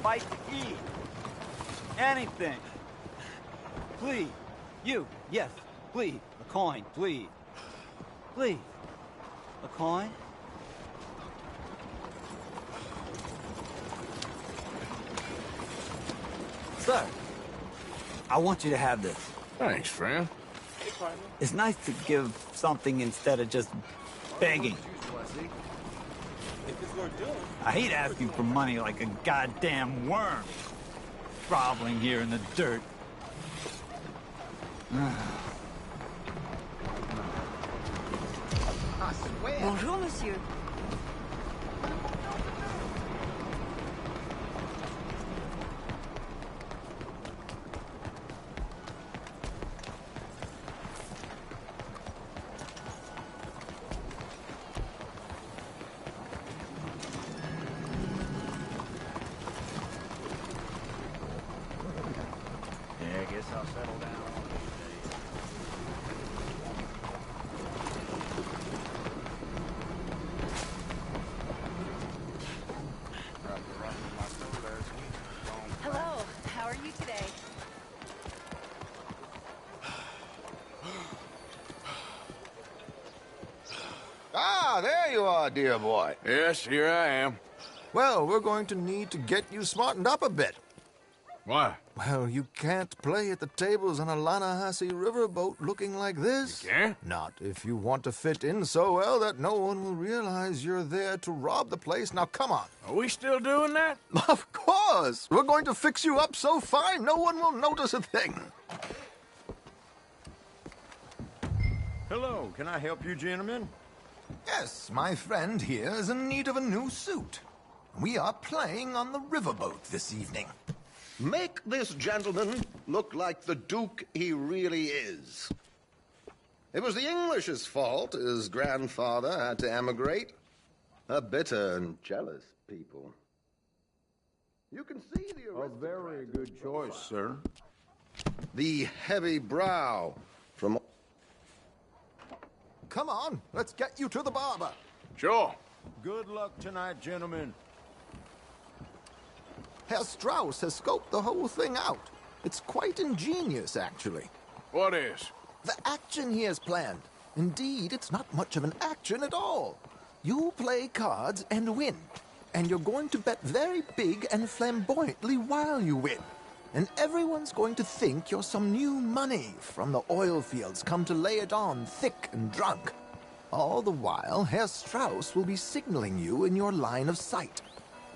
Bite to eat. Anything. Please. You. Yes. Please. A coin. Please. Please. A coin? Sir, I want you to have this. Thanks, friend. It's nice to give something instead of just begging. I hate asking for money like a goddamn worm. Groveling here in the dirt. Bonjour, monsieur. I'll settle down. Hello, how are you today? Ah, there you are, dear boy. Yes, here I am. Well, we're going to need to get you smartened up a bit. Why? Well, you can't play at the tables on a Lanahassi riverboat looking like this. You can't? Not if you want to fit in so well that no one will realize you're there to rob the place. Now, come on. Are we still doing that? Of course. We're going to fix you up so fine no one will notice a thing. Hello, can I help you, gentlemen? Yes, my friend here is in need of a new suit. We are playing on the riverboat this evening. Make this gentleman look like the Duke he really is. It was the English's fault his grandfather had to emigrate. A bitter and jealous people. You can see the A very good choice, sir. The heavy brow from... Come on, let's get you to the barber. Sure. Good luck tonight, gentlemen. Herr Strauss has scoped the whole thing out. It's quite ingenious, actually. What is? The action he has planned. Indeed, it's not much of an action at all. You play cards and win. And you're going to bet very big and flamboyantly while you win. And everyone's going to think you're some new money from the oil fields come to lay it on thick and drunk. All the while, Herr Strauss will be signaling you in your line of sight.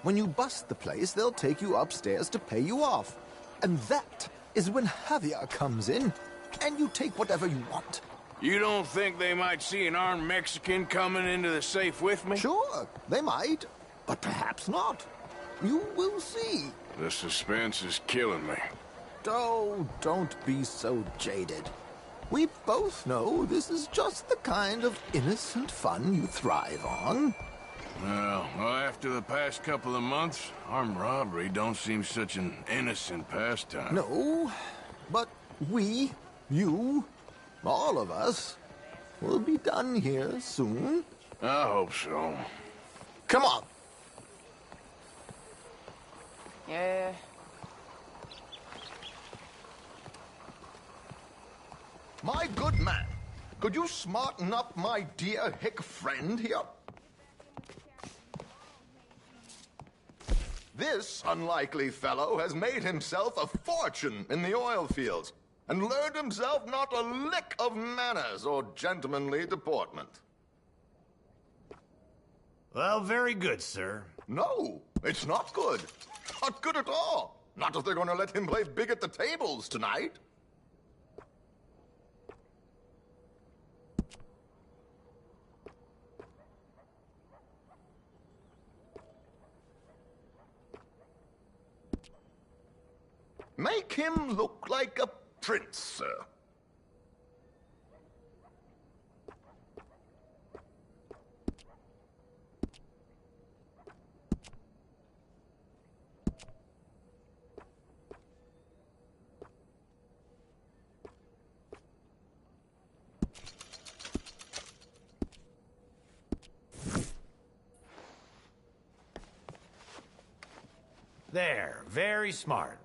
When you bust the place, they'll take you upstairs to pay you off. And that is when Javier comes in, and you take whatever you want. You don't think they might see an armed Mexican coming into the safe with me? Sure, they might, but perhaps not. You will see. The suspense is killing me. Oh, don't be so jaded. We both know this is just the kind of innocent fun you thrive on. Well, after the past couple of months, armed robbery don't seem such an innocent pastime. No, but we, you, all of us, will be done here soon. I hope so. Come on. Yeah. My good man, could you smarten up my dear hick friend here? This unlikely fellow has made himself a fortune in the oil fields and learned himself not a lick of manners or gentlemanly deportment. Well, very good, sir. No, it's not good. Not good at all. Not if they're going to let him play big at the tables tonight. Make him look like a prince, sir. There, very smart.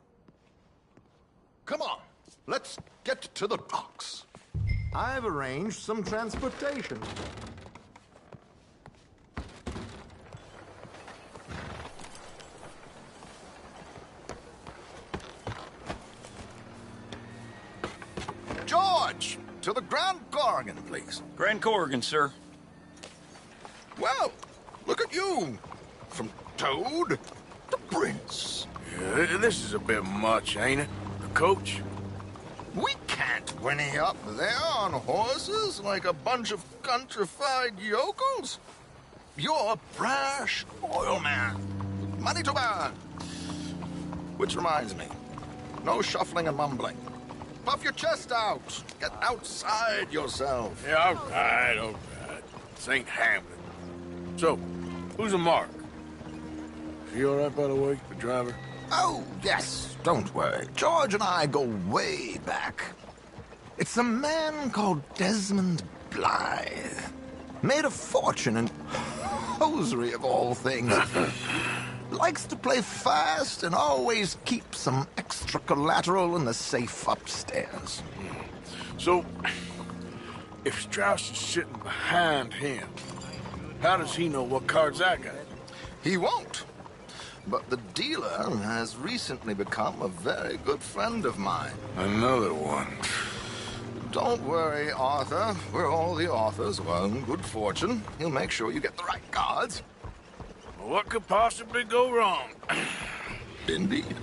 Come on, let's get to the docks. I've arranged some transportation. George, to the Grand Corrigan, please. Grand Corrigan, sir. Well, look at you. From Toad to Prince. Yeah, this is a bit much, ain't it? Coach? We can't whinny up there on horses like a bunch of countrified yokels. You're a brash oil man. Money to burn. Which reminds me, no shuffling and mumbling. Puff your chest out. Get outside yourself. Yeah, all right, all right. This ain't Hamlet. So, who's a Mark? Is he all right, by the way, the driver? Oh, yes, don't worry. George and I go way back. It's a man called Desmond Blythe. Made a fortune in hosiery of all things. Likes to play fast and always keep some extra collateral in the safe upstairs. So, if Strauss is sitting behind him, how does he know what cards I got? He won't. But the dealer has recently become a very good friend of mine. Another one. Don't worry, Arthur. We're all the authors of our good fortune. He'll make sure you get the right cards. Well, what could possibly go wrong? Indeed.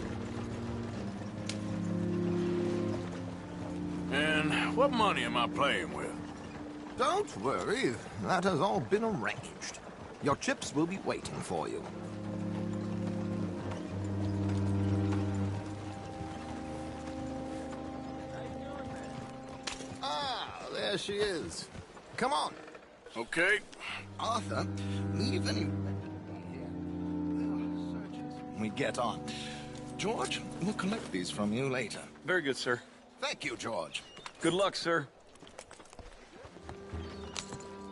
And what money am I playing with? Don't worry. That has all been arranged. Your chips will be waiting for you. There she is. Come on. Okay. Arthur, leave any... We get on. George, we'll collect these from you later. Very good, sir. Thank you, George. Good luck, sir.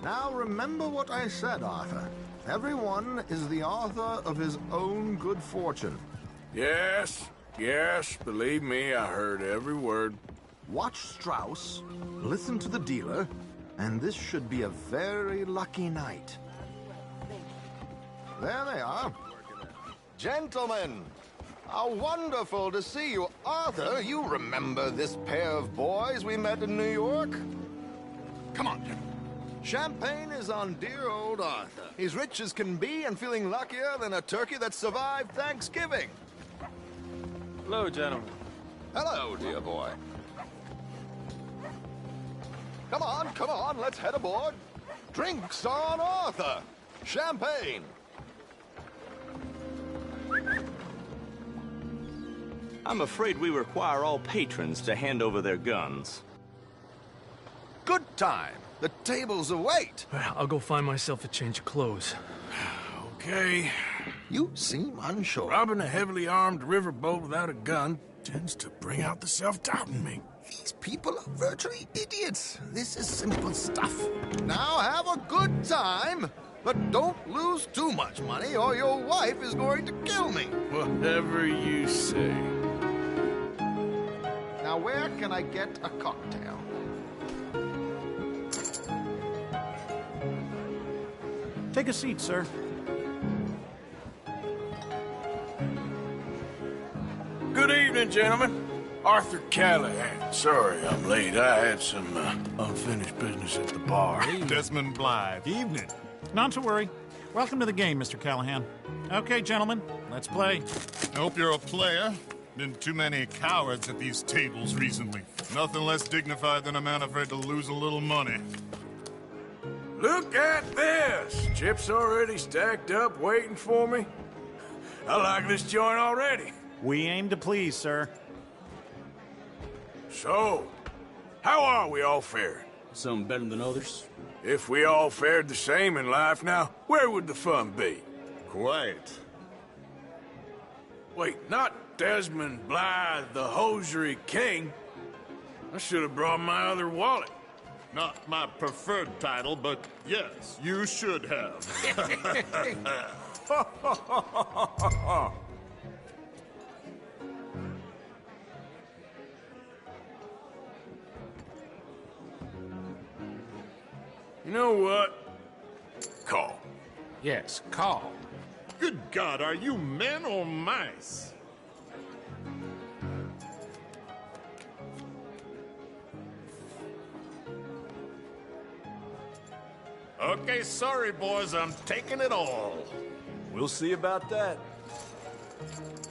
Now remember what I said, Arthur. Everyone is the author of his own good fortune. Yes, yes, believe me, I heard every word. Watch Strauss, listen to the dealer, and this should be a very lucky night. There they are. Gentlemen, how wonderful to see you. Arthur, you remember this pair of boys we met in New York? Come on, gentlemen. Champagne is on dear old Arthur. He's rich as can be and feeling luckier than a turkey that survived Thanksgiving. Hello, gentlemen. Hello, dear boy. Come on, let's head aboard. Drinks on Arthur. Champagne. I'm afraid we require all patrons to hand over their guns. Good time. The tables await. I'll go find myself a change of clothes. Okay. You seem unsure. Robbing a heavily armed riverboat without a gun tends to bring out the self-doubt in me. These people are virtually idiots. This is simple stuff. Now have a good time, but don't lose too much money or your wife is going to kill me. Whatever you say. Now where can I get a cocktail? Take a seat, sir. Good evening, gentlemen. Arthur Callahan. Sorry I'm late. I had some unfinished business at the bar. Desmond Blythe. Evening. Not to worry. Welcome to the game, Mr. Callahan. Okay, gentlemen, let's play. I hope you're a player. Been too many cowards at these tables recently. Nothing less dignified than a man afraid to lose a little money. Look at this! Chips already stacked up, waiting for me. I like this joint already. We aim to please, sir. So, how are we all faring? Some better than others. If we all fared the same in life now, where would the fun be? Quite. Wait, not Desmond Blythe, the hosiery king. I should have brought my other wallet. Not my preferred title, but yes, you should have. You know what? Call. Yes, call. Good God, are you men or mice? Okay, sorry, boys, I'm taking it all. We'll see about that.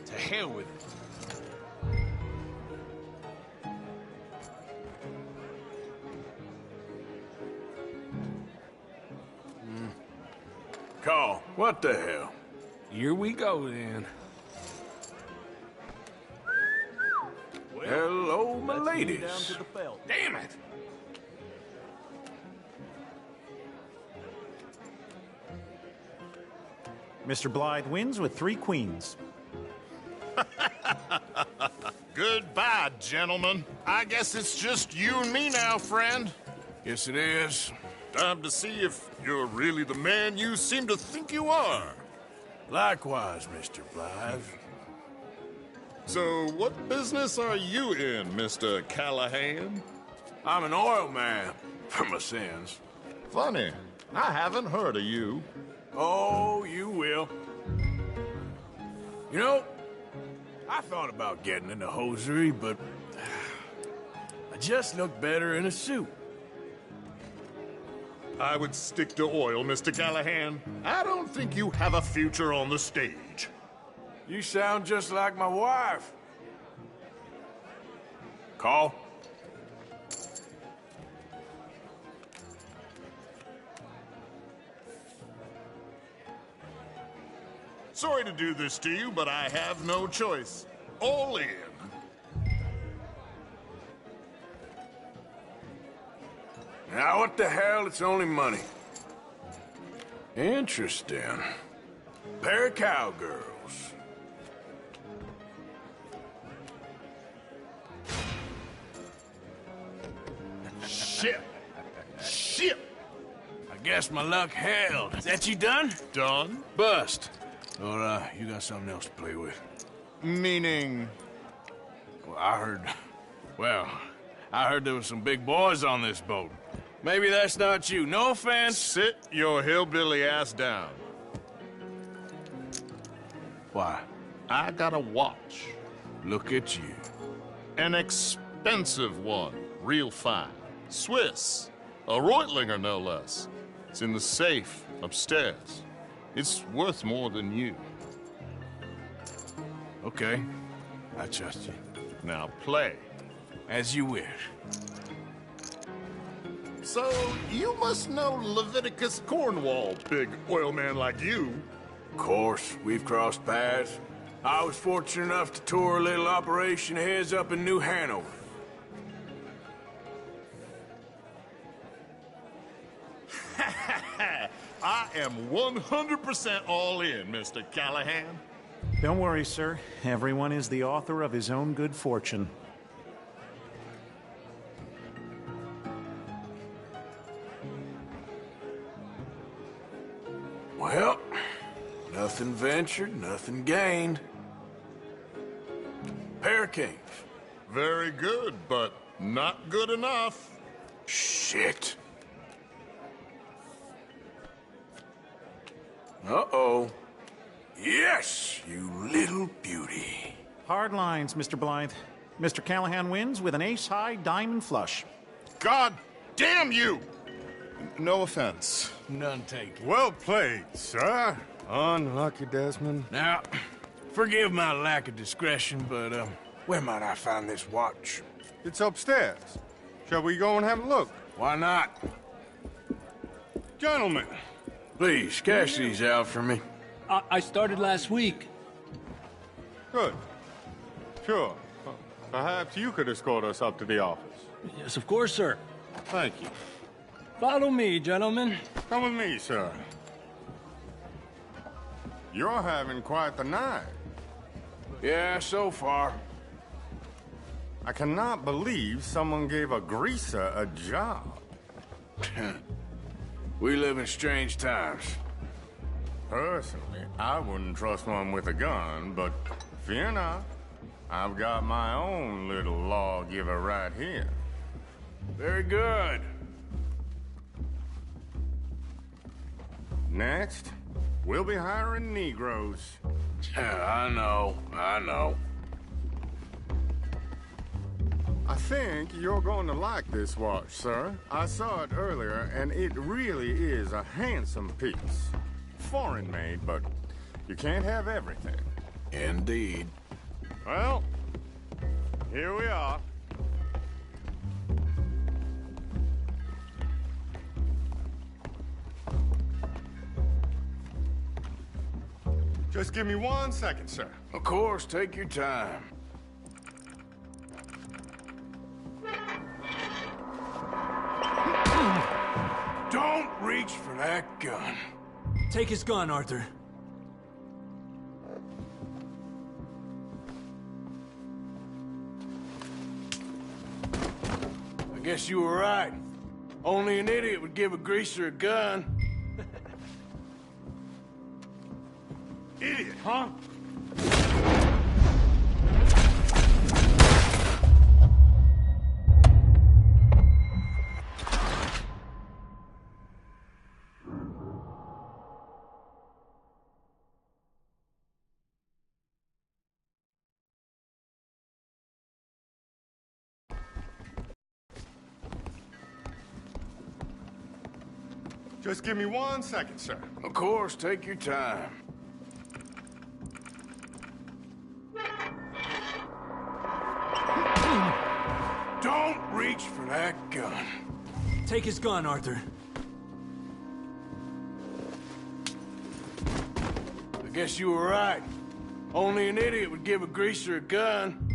To hell with it. Call. What the hell? Here we go, then. Well, hello, my ladies. Down to the belt. Damn it! Mr. Blythe wins with 3 queens. Goodbye, gentlemen. I guess it's just you and me now, friend. Yes, it is. Time to see if you're really the man you seem to think you are. Likewise, Mr. Blythe. So, what business are you in, Mr. Callahan? I'm an oil man, for my sins. Funny, I haven't heard of you. Oh, you will. You know, I thought about getting into hosiery, but I just look better in a suit. I would stick to oil, Mr. Callahan. I don't think you have a future on the stage. You sound just like my wife. Call. Sorry to do this to you, but I have no choice. All in. Now, what the hell? It's only money. Interesting. Pair of cowgirls. Shit. Shit. I guess my luck held. Is that you done? Done? Bust. Or, you got something else to play with. Meaning? Well, I heard there was some big boys on this boat. Maybe that's not you. No offense. Sit your hillbilly ass down. Why? I got a watch. Look at you. An expensive one. Real fine. Swiss. A Reutlinger, no less. It's in the safe upstairs. It's worth more than you. Okay. I trust you. Now play. As you wish. So, you must know Leviticus Cornwall, big oil man like you. Of course, we've crossed paths. I was fortunate enough to tour a little operation of his up in New Hanover. I am 100% all in, Mr. Callahan. Don't worry, sir. Everyone is the author of his own good fortune. Well, nothing ventured, nothing gained. Pair of kings. Very good, but not good enough. Shit. Uh-oh. Yes, you little beauty. Hard lines, Mr. Blythe. Mr. Callahan wins with an ace-high diamond flush. God damn you! No offense. None taken. Well played, sir. Unlucky, Desmond. Now, forgive my lack of discretion, but, where might I find this watch? It's upstairs. Shall we go and have a look? Why not? Gentlemen. Please, cash these out for me. I started last week. Good. Sure. Perhaps you could escort us up to the office. Yes, of course, sir. Thank you. Follow me, gentlemen. Come with me, sir. You're having quite the night. Yeah, so far. I cannot believe someone gave a greaser a job. We live in strange times. Personally, I wouldn't trust one with a gun, but fear not. I've got my own little lawgiver right here. Very good. Next, we'll be hiring Negroes. I know. I think you're going to like this watch, sir. I saw it earlier, and it really is a handsome piece. Foreign made, but you can't have everything. Indeed. Well, here we are. Just give me 1 second, sir. Of course, take your time. Don't reach for that gun. Take his gun, Arthur. I guess you were right. Only an idiot would give a greaser a gun. Idiot, huh? Just give me 1 second, sir. Of course, take your time. Don't reach for that gun. Take his gun, Arthur. I guess you were right. Only an idiot would give a greaser a gun.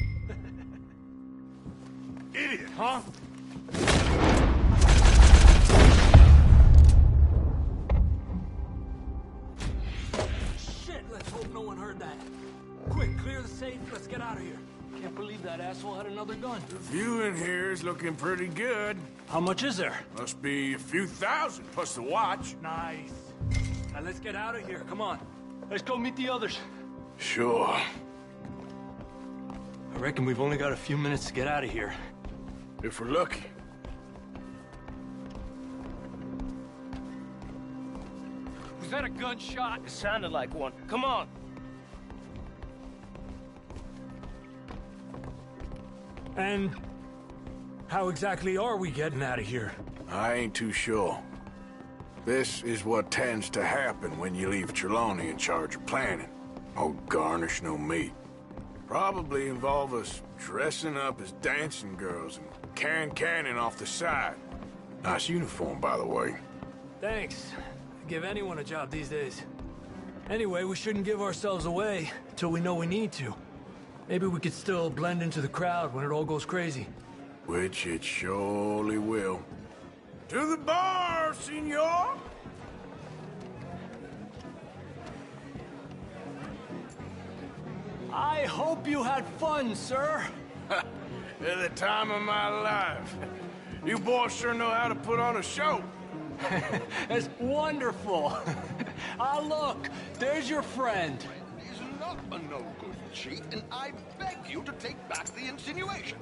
Idiot, huh? Shit, let's hope no one heard that. Quick, clear the safe, let's get out of here. Can't believe that asshole had another gun. The view in here is looking pretty good. How much is there? Must be a few thousand, plus the watch. Nice. Now let's get out of here, come on. Let's go meet the others. Sure. I reckon we've only got a few minutes to get out of here. If we're lucky. Was that a gunshot? It sounded like one. Come on. And how exactly are we getting out of here? I ain't too sure. This is what tends to happen when you leave Trelawney in charge of planning. Oh, garnish no meat. Probably involve us dressing up as dancing girls and carrying cannon off the side. Nice uniform, by the way. Thanks. I'd give anyone a job these days. Anyway, we shouldn't give ourselves away till we know we need to. Maybe we could still blend into the crowd when it all goes crazy. Which it surely will. To the bar, senor! I hope you had fun, sir. At the time of my life. You boys sure know how to put on a show. That's wonderful. Ah, look, there's your friend. He's not a no-good cheat, and I beg you to take back the insinuation.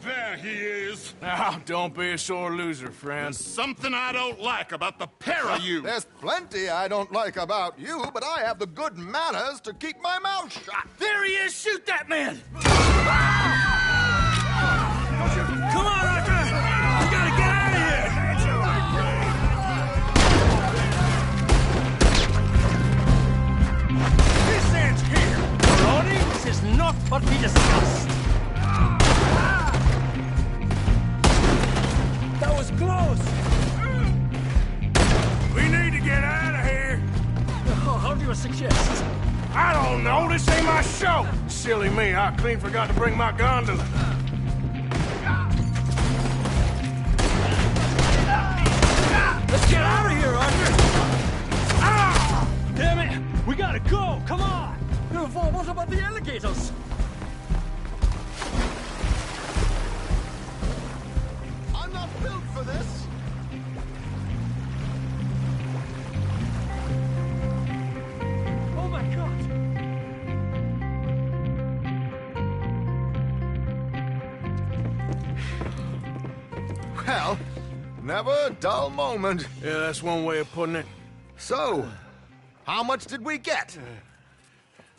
There he is. Now, don't be a sore loser, friend. There's something I don't like about the pair of you. There's plenty I don't like about you, but I have the good manners to keep my mouth shut. There he is! Shoot that man! naught but be discussed. That was close! We need to get out of here. How do you suggest? I don't know. This ain't my show. Silly me. I clean forgot to bring my gondola. Let's get out of here, Arthur! Ah! Damn it! We gotta go! Come on! What about the alligators? I'm not built for this. Oh my god! Well, never a dull moment. Yeah, that's one way of putting it. So, how much did we get?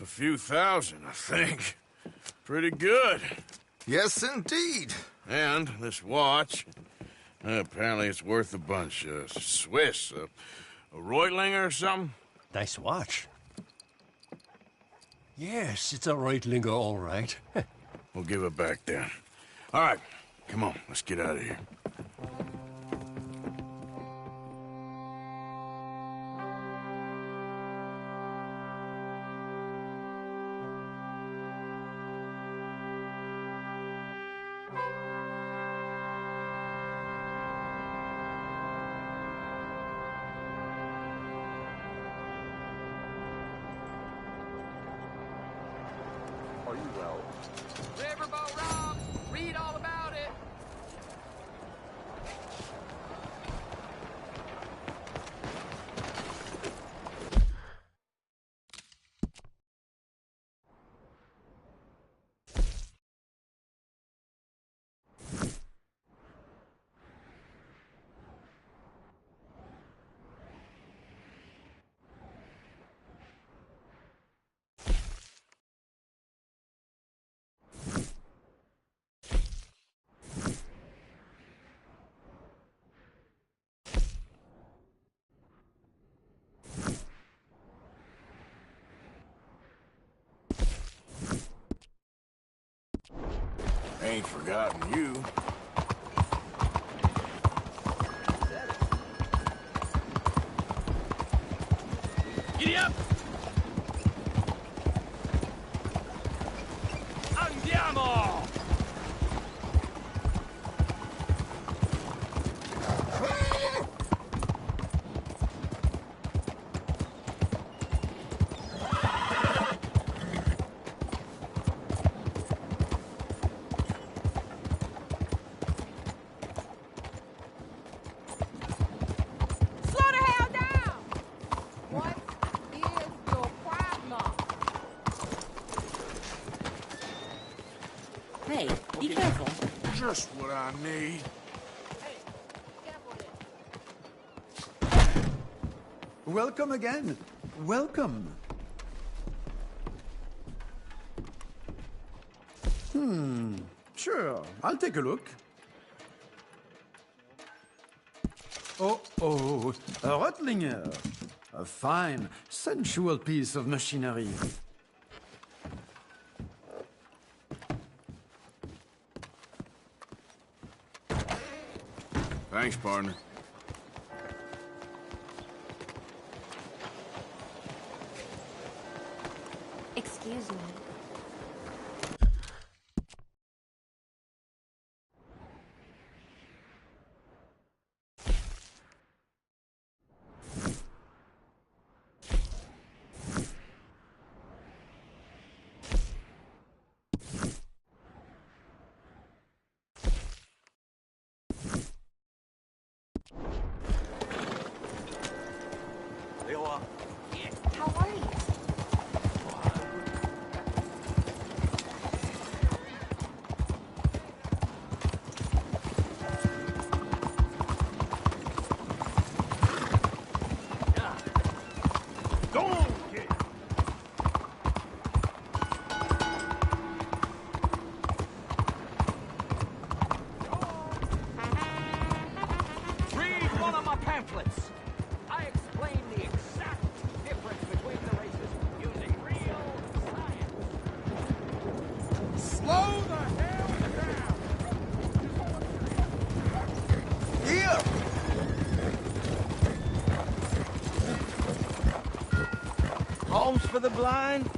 A few thousand, I think. Pretty good. Yes, indeed. And this watch, apparently it's worth a bunch. Swiss, a Reutlinger or something? Nice watch. Yes, it's a Reutlinger, all right. We'll give it back then. All right, come on, let's get out of here. Are you well? Riverboat robbed! Read all about it! Ain't forgotten you. Giddy up! Andiamo! Slow the hell down! What is your problem? Hey, be careful. Just what I need. Welcome again. Welcome. Sure. I'll take a look. Oh, a Reutlinger. A fine, sensual piece of machinery. Thanks, partner. Excuse me. Slow the hell down! Here! Homes for the blind?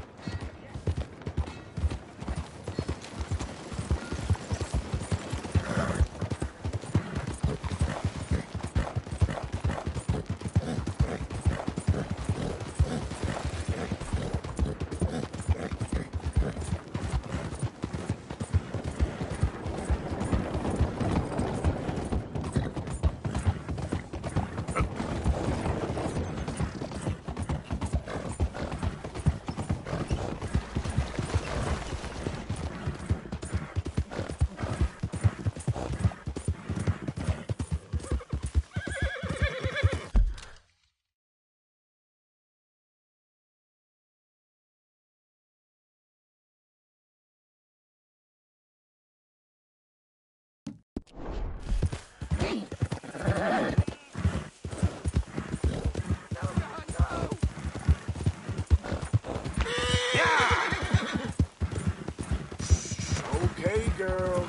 Okay, girl.